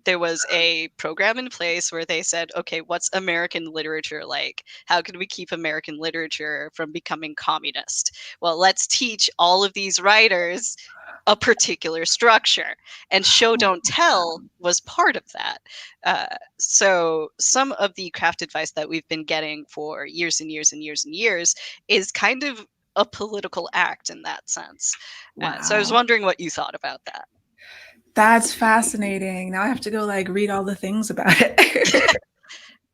there was a program in place where they said, okay, what's American literature like? How can we keep American literature from becoming communist? Well, let's teach all of these writers a particular structure. And show don't tell was part of that. So some of the craft advice that we've been getting for years and years and years and years is kind of a political act in that sense. So I was Wow. wondering what you thought about that. That's fascinating. Now I have to go like read all the things about it.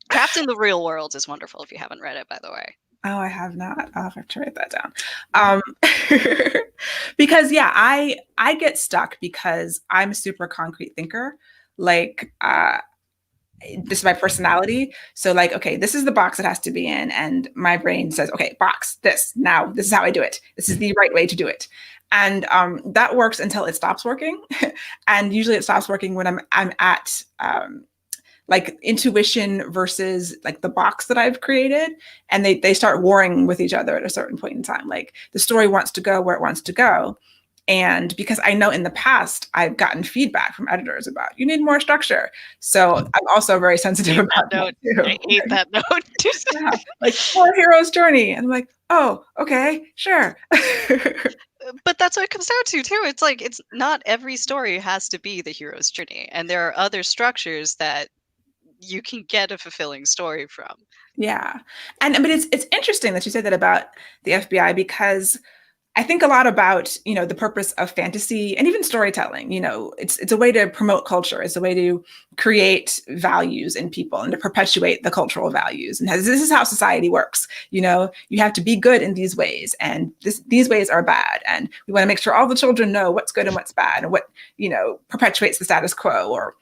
Craft in the Real World is wonderful if you haven't read it, by the way. Oh, I have not. I'll have to write that down. Mhm. Um, because yeah, I get stuck because I'm a super concrete thinker. Like this is my personality. So like, okay, this is the box it has to be in, and my brain says, okay, box this. Now this is how I do it. This is the right way to do it. And that works until it stops working. And usually it stops working when I'm at like intuition versus like the box that I've created, and they start warring with each other at a certain point in time. Like the story wants to go where it wants to go, and because I know in the past I've gotten feedback from editors about you need more structure, so I'm also very sensitive Hate that about that note. I too. hate that note. Yeah, like poor hero's journey, and I'm like, oh, okay, sure. But that's what it comes down to too. It's like it's not every story has to be the hero's journey, and there are other structures that you can get a fulfilling story from. Yeah, and but it's interesting that you said that about the FBI, because I think a lot about, the purpose of fantasy and even storytelling. It's a way to promote culture. It's a way to create values in people and to perpetuate the cultural values. And this is how society works. You have to be good in these ways, and these ways are bad. And we want to make sure all the children know what's good and what's bad, and what, perpetuates the status quo, or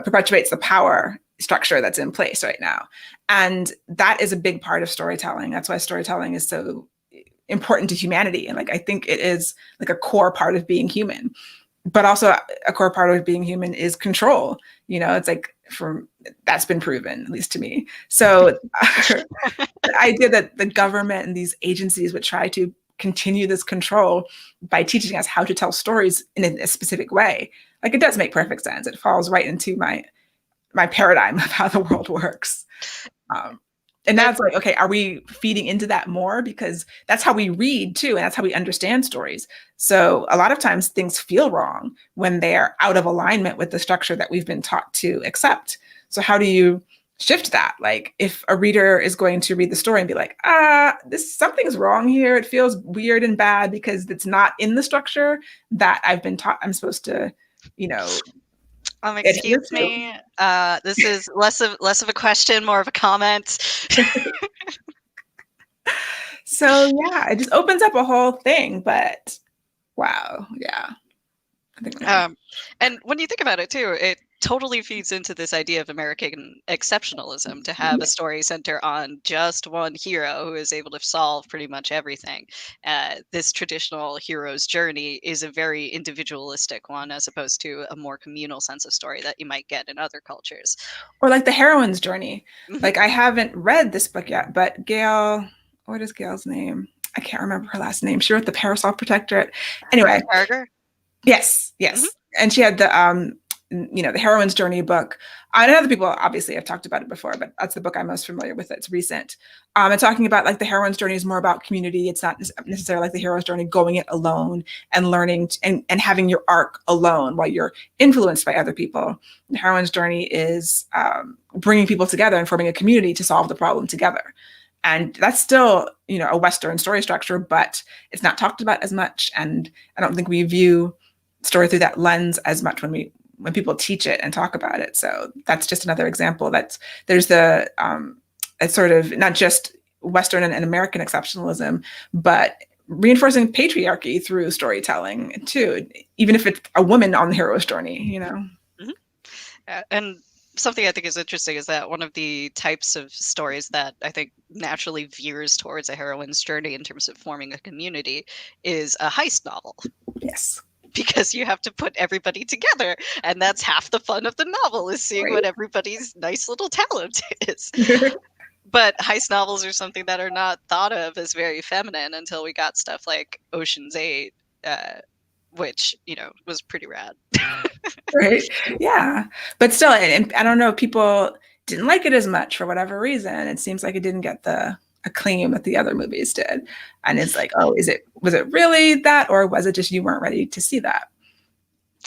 perpetuates the power structure that's in place right now. And that is a big part of storytelling. That's why storytelling is so important to humanity. And like, I think it is like a core part of being human, but also a core part of being human is control. It's like that's been proven, at least to me. So the idea that the government and these agencies would try to continue this control by teaching us how to tell stories in a specific way, like it does make perfect sense. It falls right into my paradigm of how the world works. And that's like, okay, are we feeding into that more? Because that's how we read too, and that's how we understand stories. So a lot of times things feel wrong when they're out of alignment with the structure that we've been taught to accept. So how do you shift that? Like if a reader is going to read the story and be like, something's wrong here. It feels weird and bad because it's not in the structure that I've been taught I'm supposed to, adhere Excuse to. me. This is less of a question, more of a comment. So yeah, it just opens up a whole thing. But wow, yeah, I think And when you think about it too, totally feeds into this idea of American exceptionalism to have a story center on just one hero who is able to solve pretty much everything. This traditional hero's journey is a very individualistic one as opposed to a more communal sense of story that you might get in other cultures. Or like the heroine's journey. Mhm. Like I haven't read this book yet, but Gail, what is Gail's name? I can't remember her last name. She wrote the Parasol Protectorate. Anyway, Carter? yes, Mhm. yes. And she had the heroine's journey book. I know other people obviously have talked about it before, but that's the book I'm most familiar with. It's recent. And talking about like the heroine's journey is more about community. It's not necessarily like the hero's journey going it alone and learning and having your arc alone while you're influenced by other people. The heroine's journey is bringing people together and forming a community to solve the problem together. And that's still, a Western story structure, but it's not talked about as much. And I don't think we view story through that lens as much when people teach it and talk about it. So that's just another example. There's it's sort of not just Western and American exceptionalism, but reinforcing patriarchy through storytelling too, even if it's a woman on the hero's journey. Mhm. And something I think is interesting is that one of the types of stories that I think naturally veers towards a heroine's journey in terms of forming a community is a heist novel. Yes. Because you have to put everybody together, and that's half the fun of the novel is seeing Right. what everybody's nice little talent is. But heist novels are something that are not thought of as very feminine until we got stuff like Ocean's 8, which, was pretty rad. Right. Yeah. But still, and I don't know, people didn't like it as much for whatever reason. It seems like it didn't get the acclaim that the other movies did. And it's like, oh, was it really that, or was it just you weren't ready to see that?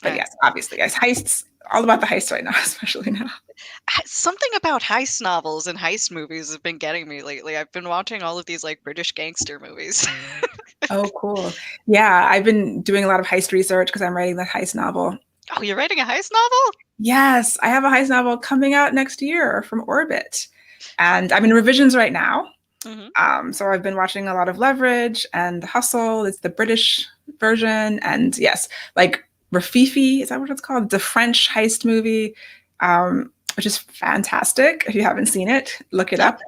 But yes, obviously, guys, heists, all about the heists right now, especially now. Something about heist novels and heist movies has been getting me lately. I've been watching all of these like British gangster movies. Oh, cool. Yeah, I've been doing a lot of heist research because I'm writing that heist novel. Oh, you're writing a heist novel? Yes, I have a heist novel coming out next year from Orbit. And I'm in revisions right now. Mm-hmm. So I've been watching a lot of Leverage and Hustle. It's the British version. And yes, like Rafifi, is that what it's called? It's a French heist movie, which is fantastic. If you haven't seen it, look it up.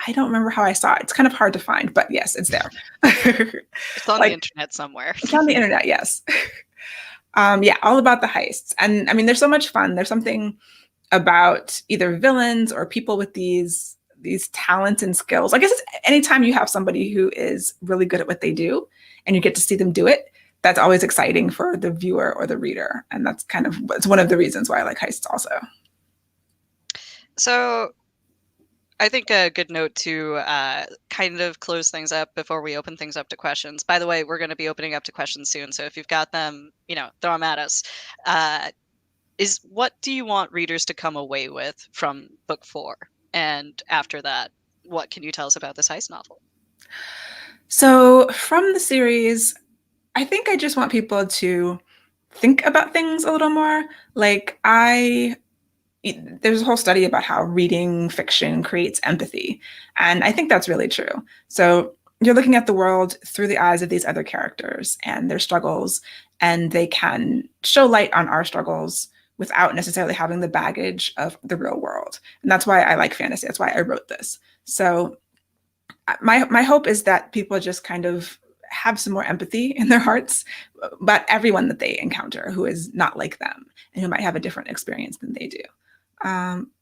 I don't remember how I saw it. It's kind of hard to find, but yes, it's there. It's on like, the internet somewhere. It's on the internet, yes. Yeah, all about the heists. And I mean, there's so much fun. There's something about either villains or people with these talents and skills. I guess it's anytime you have somebody who is really good at what they do and you get to see them do it, that's always exciting for the viewer or the reader. And it's one of the reasons why I like heists also. So I think a good note to kind of close things up before we open things up to questions. By the way, we're going to be opening up to questions soon. So if you've got them, throw them at us. Is what do you want readers to come away with from book 4? And after that, what can you tell us about this heist novel? So from the series, I think I just want people to think about things a little more. Like there's a whole study about how reading fiction creates empathy. And I think that's really true. So you're looking at the world through the eyes of these other characters and their struggles, and they can show light on our struggles without necessarily having the baggage of the real world. And that's why I like fantasy. That's why I wrote this. So my hope is that people just kind of have some more empathy in their hearts about everyone that they encounter who is not like them and who might have a different experience than they do.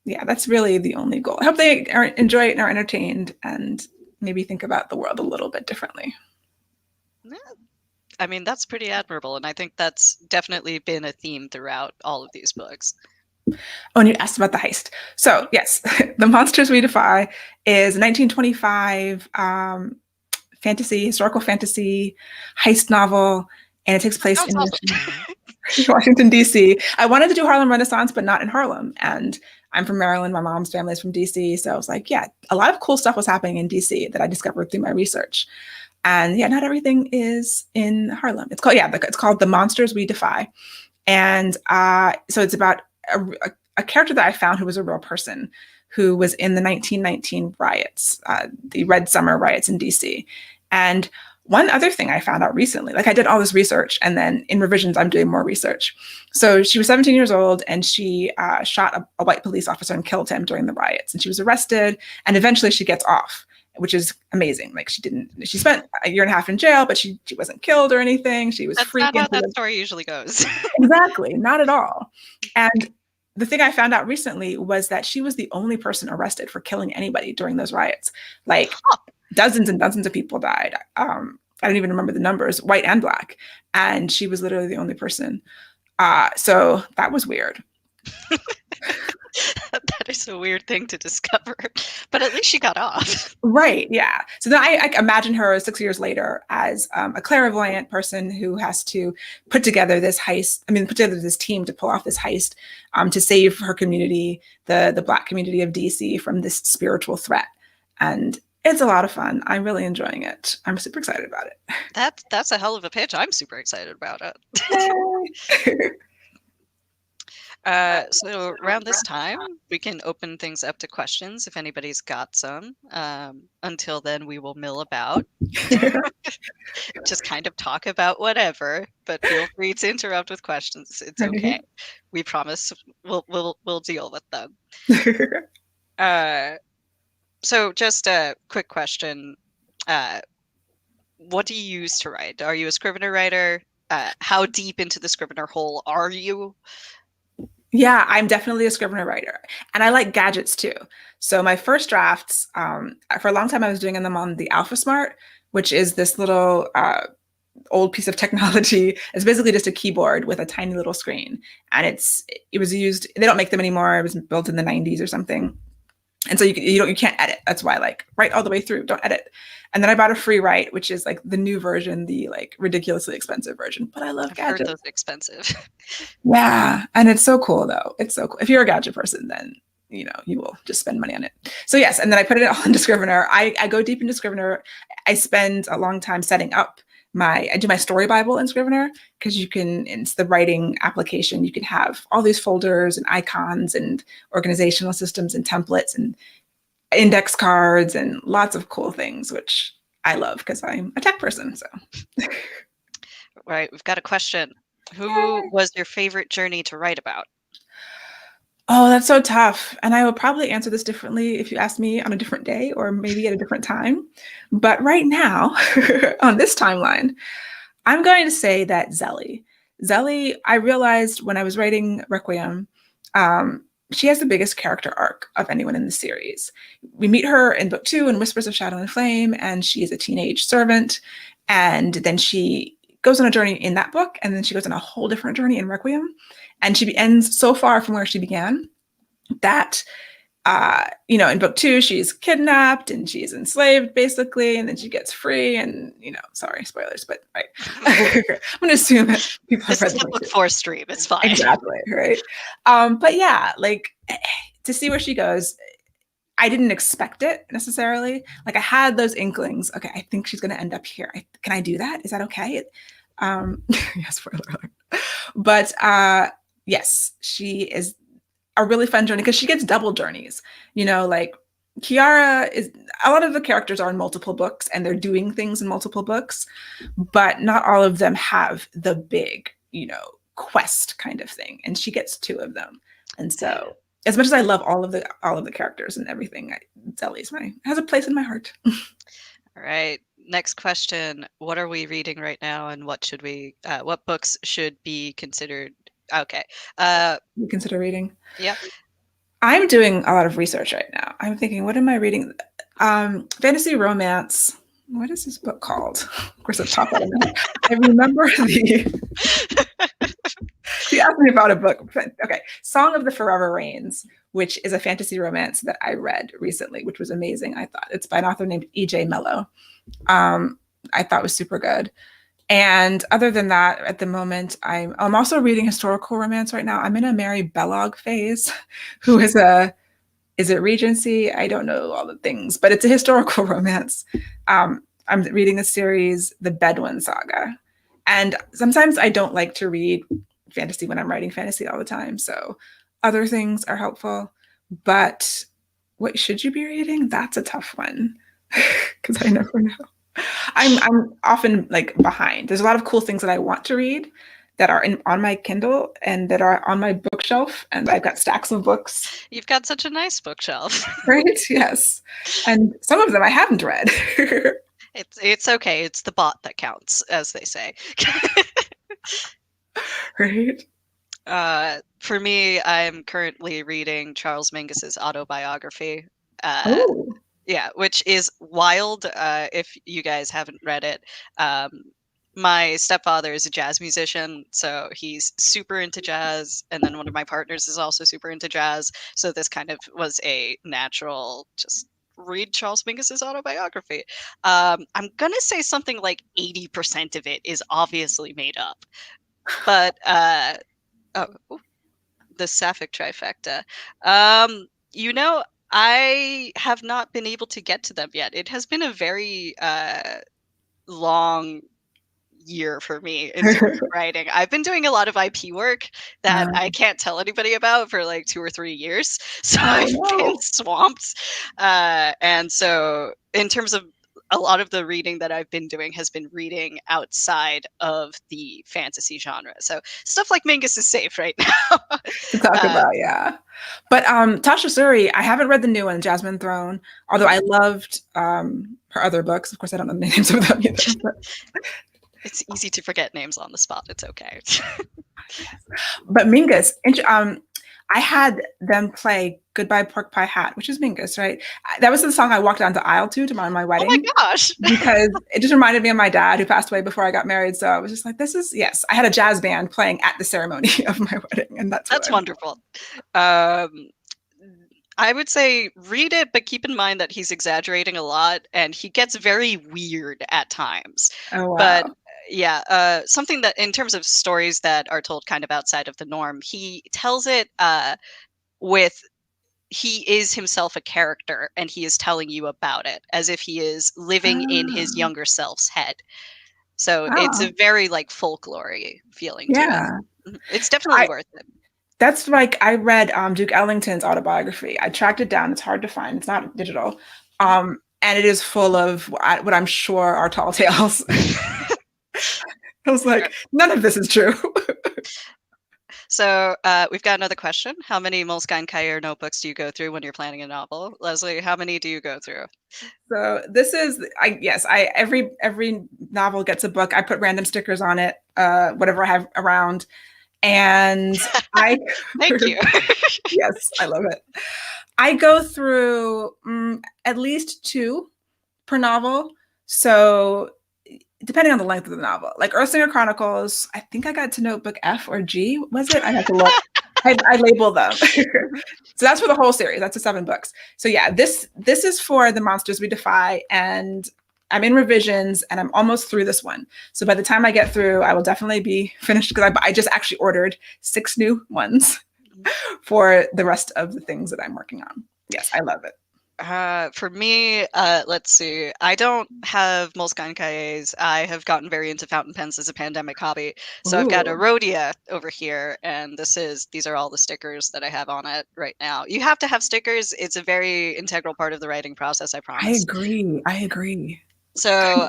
Yeah, that's really the only goal. I hope they enjoy it and are entertained and maybe think about the world a little bit differently. Yeah. I mean, that's pretty admirable. And I think that's definitely been a theme throughout all of these books. Oh, and you asked about the heist. So yes, The Monsters We Defy is a 1925 historical fantasy heist novel, and it takes place in Washington, D.C. I wanted to do Harlem Renaissance, but not in Harlem. And I'm from Maryland. My mom's family is from D.C. So I was like, yeah, a lot of cool stuff was happening in D.C. that I discovered through my research. And yeah, not everything is in Harlem. It's called The Monsters We Defy. And so it's about a character that I found who was a real person who was in the 1919 riots, the Red Summer riots in DC. And One other thing I found out recently, like I did all this research and then in revisions, I'm doing more research. So she was 17 years old and she shot a white police officer and killed him during the riots. And she was arrested and eventually she gets off, which is amazing. Like she spent a year and a half in jail, but she wasn't killed or anything. She was That's free. not how that story usually goes. Exactly, not at all. And the thing I found out recently was that she was the only person arrested for killing anybody during those riots. Like dozens and dozens of people died. I don't even remember the numbers, white and black. And she was literally the only person. So that was weird. That is a weird thing to discover, but at least she got off. Right. Yeah. So then I imagine her 6 years later as a clairvoyant person who has to put together this heist. I mean, put together this team to pull off this heist to save her community, the Black community of DC, from this spiritual threat. And it's a lot of fun. I'm really enjoying it. I'm super excited about it. That's a hell of a pitch. I'm super excited about it. So around this time, we can open things up to questions if anybody's got some. Until then, we will mill about. Just kind of talk about whatever, but feel free to interrupt with questions. It's okay. We promise we'll deal with them. So just a quick question. What do you use to write? Are you a Scrivener writer? How deep into the Scrivener hole are you? Yeah, I'm definitely a Scrivener writer. And I like gadgets too. So my first drafts, for a long time, I was doing them on the AlphaSmart, which is this little old piece of technology. It's basically just a keyboard with a tiny little screen. And it was used, they don't make them anymore. It was built in the 90s or something. And so you can't edit. That's why, like, write all the way through, don't edit. And then I bought a free write, which is like the new version, the like ridiculously expensive version. But I love gadgets. I've heard those expensive. Yeah, and it's so cool though. It's so cool. If you're a gadget person, then you will just spend money on it. So yes, and then I put it all into Scrivener. I go deep into Scrivener. I spend a long time setting up I do my story Bible in Scrivener because it's the writing application. You can have all these folders and icons and organizational systems and templates and index cards and lots of cool things, which I love because I'm a tech person. So, right, we've got a question. Who was your favorite journey to write about? Oh, that's so tough. And I will probably answer this differently if you ask me on a different day or maybe at a different time. But right now, on this timeline, I'm going to say that Zelly. Zelly, I realized when I was writing Requiem, she has the biggest character arc of anyone in the series. We meet her in book 2 in Whispers of Shadow and Flame, and she is a teenage servant. And then she goes on a journey in that book, and then she goes on a whole different journey in Requiem. And she ends so far from where she began that, in book 2, she's kidnapped and she's enslaved basically, and then she gets free and, sorry, spoilers, but right. I'm going to assume that people have read the book 4 stream. It's fine. Exactly, right? But yeah, like to see where she goes, I didn't expect it necessarily. Like I had those inklings. Okay, I think she's going to end up here. Can I do that? Is that okay? Yes, spoiler alert. But yes, she is a really fun journey because she gets double journeys. Like Kiara a lot of the characters are in multiple books and they're doing things in multiple books, but not all of them have the big, quest kind of thing. And she gets 2 of them. And so as much as I love all of the characters and everything, Zelly's has a place in my heart. All right. Next question. What are we reading right now and what books should be considered? Okay. You consider reading? Yeah. I'm doing a lot of research right now. I'm thinking, what am I reading? Fantasy romance. What is this book called? Of course, it's top of it. I remember She asked me about a book. Okay. Song of the Forever Rains, which is a fantasy romance that I read recently, which was amazing. I thought it's by an author named E.J. Mello. I thought was super good. And other than that, at the moment, I'm also reading historical romance right now. I'm in a Mary Belloc phase, who is is it Regency? I don't know all the things, but it's a historical romance. I'm reading the series, The Bedouin Saga. And sometimes I don't like to read fantasy when I'm writing fantasy all the time. So other things are helpful. But what should you be reading? That's a tough one because I never know. I'm often like behind. There's a lot of cool things that I want to read that are on my Kindle and that are on my bookshelf, and I've got stacks of books. You've got such a nice bookshelf. Right? Yes. And some of them I haven't read. It's okay. It's the bot that counts, as they say. Right? For me, I'm currently reading Charles Mingus's autobiography. Uh, Oh. yeah, which is wild. If you guys haven't read it, um, my stepfather is a jazz musician, so he's super into jazz, and then one of my partners is also super into jazz. So this kind of was a natural just read Charles Mingus's autobiography. I'm gonna say something like 80% of it is obviously made up, but oh, the Sapphic trifecta. You know, I have not been able to get to them yet. It has been a very long year for me in terms of writing. I've been doing a lot of IP work that I can't tell anybody about for like 2 or 3 years. So Oh I've been no. swamped. And so in terms of a lot of the reading that I've been doing has been reading outside of the fantasy genre. So stuff like Mingus is safe right now. To talk uh, about, yeah. But Tasha Suri, I haven't read the new one, Jasmine Throne, although mhm. I loved her other books. Of course, I don't know the names of them either. It's easy to forget names on the spot. It's okay. But Mingus, I had them play Goodbye Pork Pie Hat, which is Mingus, right? That was the song I walked down the aisle to my Oh my wedding gosh. because it just reminded me of my dad who passed away before I got married. So I was just like, this is, yes, I had a jazz band playing at the ceremony of my wedding, and that's what That's I. wonderful. Um, I would say read it, but keep in mind that he's exaggerating a lot and he gets very weird at times. Oh, But wow. yeah, something that in terms of stories that are told kind of outside of the norm, he tells it with he is himself a character and he is telling you about it as if he is living in his Ah, younger self's head. So it's ah, a very like folklore feeling to it. yeah. Mhm. It's definitely I worth it. That's like I read Duke Ellington's autobiography. I tracked it down. It's hard to find. It's not digital. And it is full of what I'm sure are tall tales. I was Fair. like, none of this is true. So we've got another question. How many Moleskine Cair notebooks do you go through when you're planning a novel? Leslie, how many do you go through? So this is I yes, I every novel gets a book. I put random stickers on it, whatever I have around. And I Thank you. yes, I love it. I go through at least two per novel. So depending on the length of the novel, like Earth Singer Chronicles, I think I got to notebook F or G. Was it? I have to look. I label them. So that's for the whole series. That's the 7 books. So yeah, this is for the monsters we defy, and I'm in revisions, and I'm almost through this one. So by the time I get through, I will definitely be finished because I just actually ordered 6 new ones for the rest of the things that I'm working on. Yes, I love it. For me, let's see. I don't have Moleskine Cahiers. I have gotten very into fountain pens as a pandemic hobby. So I've got a Ooh, Rhodia over here, and these are all the stickers that I have on it right now. You have to have stickers. It's a very integral part of the writing process, I I promise. agree. I agree. So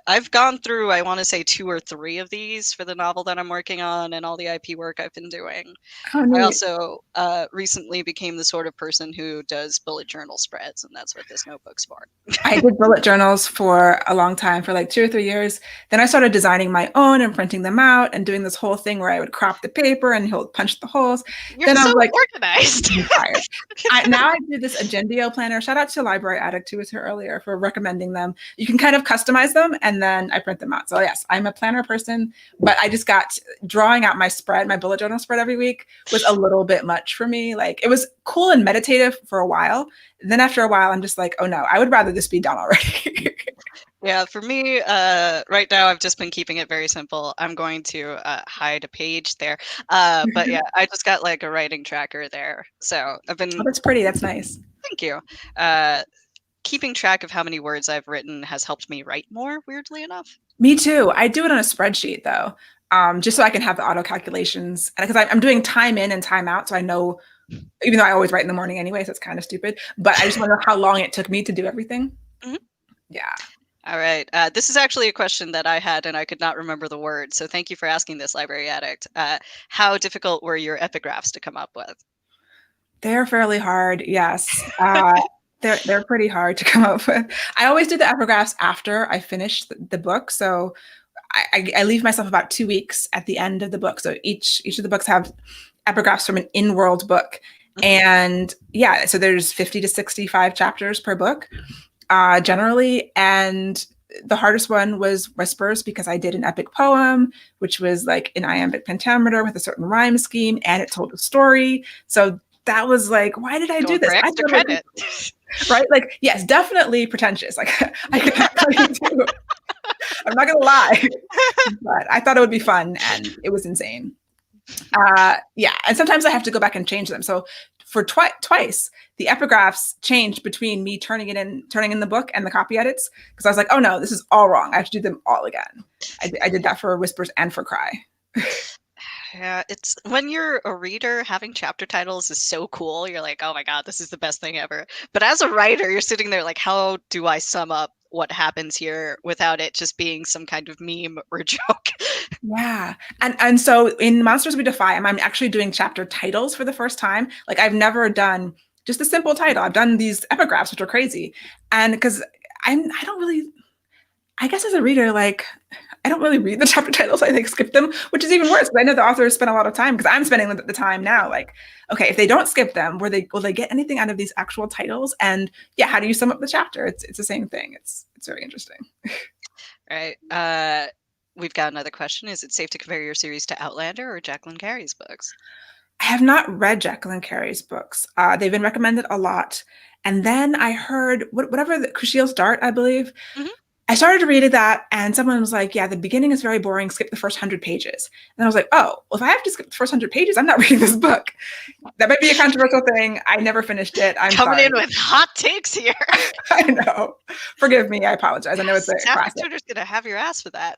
I've gone through, I want to say 2 or 3 of these for the novel that I'm working on and all the IP work I've been doing. Oh, I neat. also recently became the sort of person who does bullet journal spreads, and that's what this notebook's for. I did bullet journals for a long time, for like 2 or 3 years. Then I started designing my own and printing them out and doing this whole thing where I would crop the paper and he'll punch the holes. You're Then I so was like, organized. I'm tired. Now I do this Agendio planner. Shout out to Library Addict, who was here earlier, for recommending them. You can kind of customize them and then I print them out. So yes, I'm a planner person, but I just got drawing out my spread, my bullet journal spread every week was a little bit much for me. Like it was cool and meditative for a while. Then after a while, I'm just like, oh no, I would rather this be done already. Yeah, for me, right now I've just been keeping it very simple. I'm going to hide a page there. But yeah, I just got like a writing tracker there. So I've Oh, been, that's pretty. That's nice. thank you. Uh, Keeping track of how many words I've written has helped me write more, weirdly enough. Me too. I do it on a spreadsheet though, just so I can have the auto calculations. And because I'm doing time in and time out, so I know, even though I always write in the morning anyway, so it's kind of stupid. But I just want to know how long it took me to do everything. Mhm. Yeah. All right. This is actually a question that I had, and I could not remember the word. So thank you for asking this, Library Addict. How difficult were your epigraphs to come up with? They're fairly hard, yes. They're pretty hard to come up with. I always do the epigraphs after I finish the book, so I leave myself about 2 weeks at the end of the book. So each of the books have epigraphs from an in-world book, Mhm. and yeah, so there's 50 to 65 chapters per book, generally, and the hardest one was Whispers because I did an epic poem, which was like an iambic pentameter with a certain rhyme scheme, and it told a story. So that was like, why did I do Going for this? I extra thought it credit. was, right? Like, yes, definitely pretentious. Like, I can actually do. I'm not gonna lie, but I thought it would be fun, and it was insane. Yeah, and sometimes I have to go back and change them. So for twice, the epigraphs changed between me turning in the book and the copy edits because I was like, oh no, this is all wrong. I have to do them all again. I did that for Whispers and for Cry. Yeah, it's when you're a reader, having chapter titles is so cool. You're like, oh my God, this is the best thing ever. But as a writer, you're sitting there like, how do I sum up what happens here without it just being some kind of meme or joke? Yeah. And so in Monsters We Defy, I'm actually doing chapter titles for the first time. Like I've never done just a simple title. I've done these epigraphs, which are crazy. And because I don't really, I guess as a reader, like I don't really read the chapter titles. I think skip them, which is even worse. But I know the authors spend a lot of time because I'm spending the time now. Like, okay, if they don't skip them, will they get anything out of these actual titles? And yeah, how do you sum up the chapter? It's the same thing. It's very interesting. Right. We've got another question. Is it safe to compare your series to Outlander or Jacqueline Carey's books? I have not read Jacqueline Carey's books. They've been recommended a lot. And then I heard whatever the Crucial's Dart, I believe. Mhm. I started reading that, and someone was like, "Yeah, the beginning is very boring. Skip the first 100 pages." And I was like, "Oh, well, if I have to skip the first 100 pages, I'm not reading this book." That might be a controversial thing. I never finished it. I'm Coming sorry. in with hot takes here. I know. Forgive me. I apologize. I know it's a Chapter classic. Twitter's gonna have your ass for that.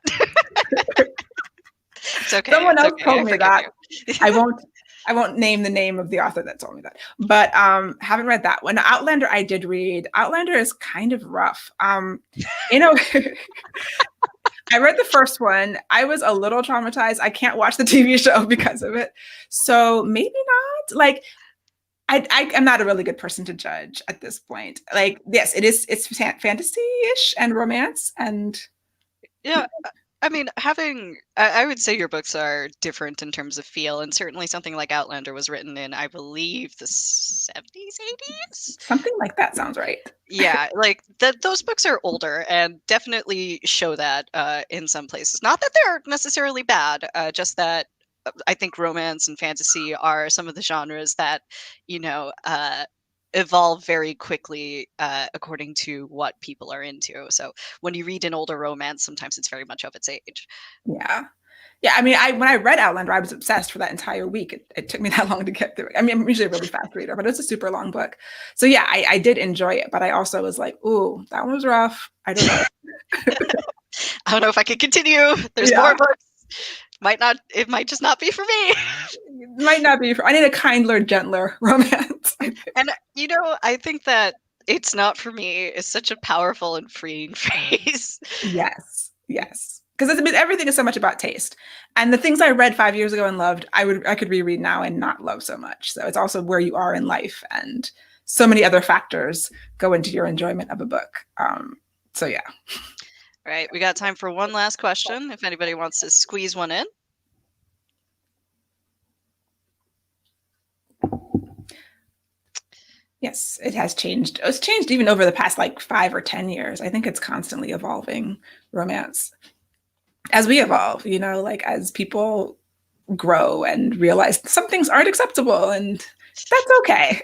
It's okay. Someone It's else okay. told I me forgive that. you. I won't I won't name the name of the author that told me that. But haven't read that one. Outlander I did read. Outlander is kind of rough. You know, I read the first one. I was a little traumatized. I can't watch the TV show because of it. So maybe not. Like I am not a really good person to judge at this point. Like, yes, it's fantasy-ish and romance and Yeah, I mean, I would say your books are different in terms of feel, and certainly something like Outlander was written in, I believe, the 70s, 80s? something like that sounds right. Yeah, like those books are older and definitely show that in some places. Not that they're necessarily bad, just that I think romance and fantasy are some of the genres that, you know, evolve very quickly according to what people are into. So when you read an older romance, sometimes it's very much of its age. Yeah. Yeah, I mean, when I read Outlander, I was obsessed for that entire week. It took me that long to get through it. I mean, I'm usually a really fast reader, but it's a super long book. So yeah, I did enjoy it, but I also was like, ooh, that one was rough. I don't know. I don't know if I can continue. There's Yeah, more books. It might just not be for me. it might not be. I need a kindler, gentler romance. And I think that it's not for me is such a powerful and freeing phrase. Yes, yes. Because I mean, everything is so much about taste, and the things I read 5 years ago and loved, I could reread now and not love so much. So it's also where you are in life, and so many other factors go into your enjoyment of a book. So yeah. All right, we got time for one last question. If anybody wants to squeeze one in. Yes, it has changed. It's changed even over the past like 5 or 10 years. I think it's constantly evolving romance as we evolve, like as people grow and realize some things aren't acceptable, and that's okay.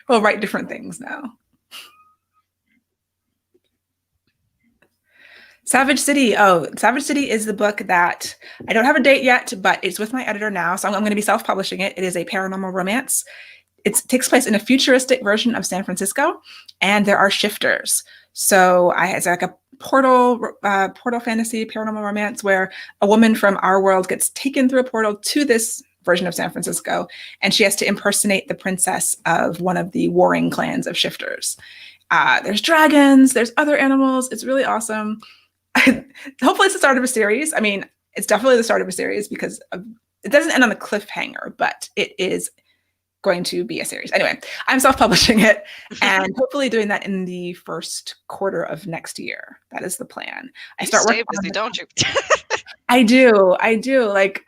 We'll write different things now. Savage City. Oh, Savage City is the book that I don't have a date yet, but it's with my editor now. So I'm going to be self-publishing it. It is a paranormal romance. It takes place in a futuristic version of San Francisco, and there are shifters. So it's like a portal fantasy paranormal romance where a woman from our world gets taken through a portal to this version of San Francisco, and she has to impersonate the princess of one of the warring clans of shifters. There's dragons, there's other animals. It's really awesome. Hopefully it's the start of a series. I mean, it's definitely the start of a series because it doesn't end on a cliffhanger, but it is going to be a series. Anyway, I'm self-publishing it and hopefully doing that in the first quarter of next year. That is the plan. I start working busy, don't you? I do. Like,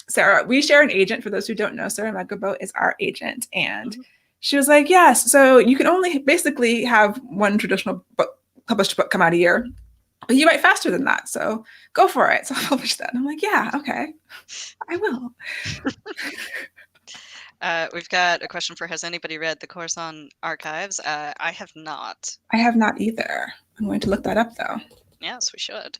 Sarah, we share an agent. For those who don't know, Sarah Megabo is our agent. And she was like, yes, so you can only basically have one traditional book, published book come out a year, but you write faster than that. So go for it. So I'll publish that. And I'm like, yeah, okay, I will. We've got a question for, has anybody read the Coruscant Archives? I have not. I have not either. I'm going to look that up, though. Yes, we should.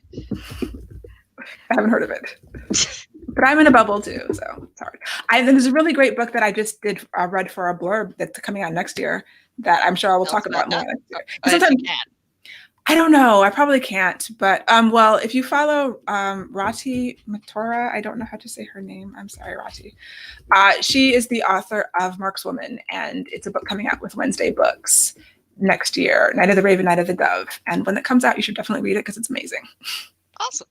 I haven't heard of it. But I'm in a bubble, too, so it's hard. There's a really great book that I just read for a blurb that's coming out next year that I'm sure I will talk about more next year. Sometimes you can. I don't know. I probably can't. But, well, if you follow Rati Matora, I don't know how to say her name. I'm sorry, Rati. She is the author of Mark's Woman, and it's a book coming out with Wednesday Books next year, Night of the Raven, Night of the Dove. And when it comes out, you should definitely read it because it's amazing. Awesome.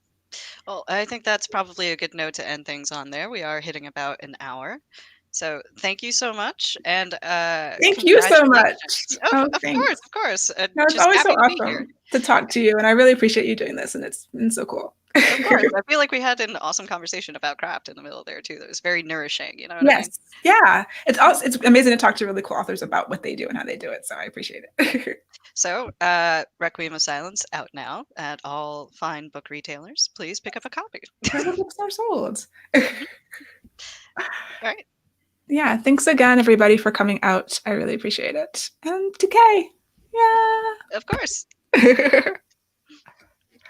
Well, I think that's probably a good note to end things on there. We are hitting about an hour. So thank you so much. And thank you so much. Of course. No, it's always so awesome to talk to you. And I really appreciate you doing this. And it's been so cool. Of course. I feel like we had an awesome conversation about craft in the middle there too. That was very nourishing. You know what I mean? Yeah. It's amazing to talk to really cool authors about what they do and how they do it. So I appreciate it. So Requiem of Silence out now at all fine book retailers. Please pick up a copy. Books are sold. All right. Yeah. Thanks again, everybody, for coming out. I really appreciate it. And to Kay. Yeah. Of course.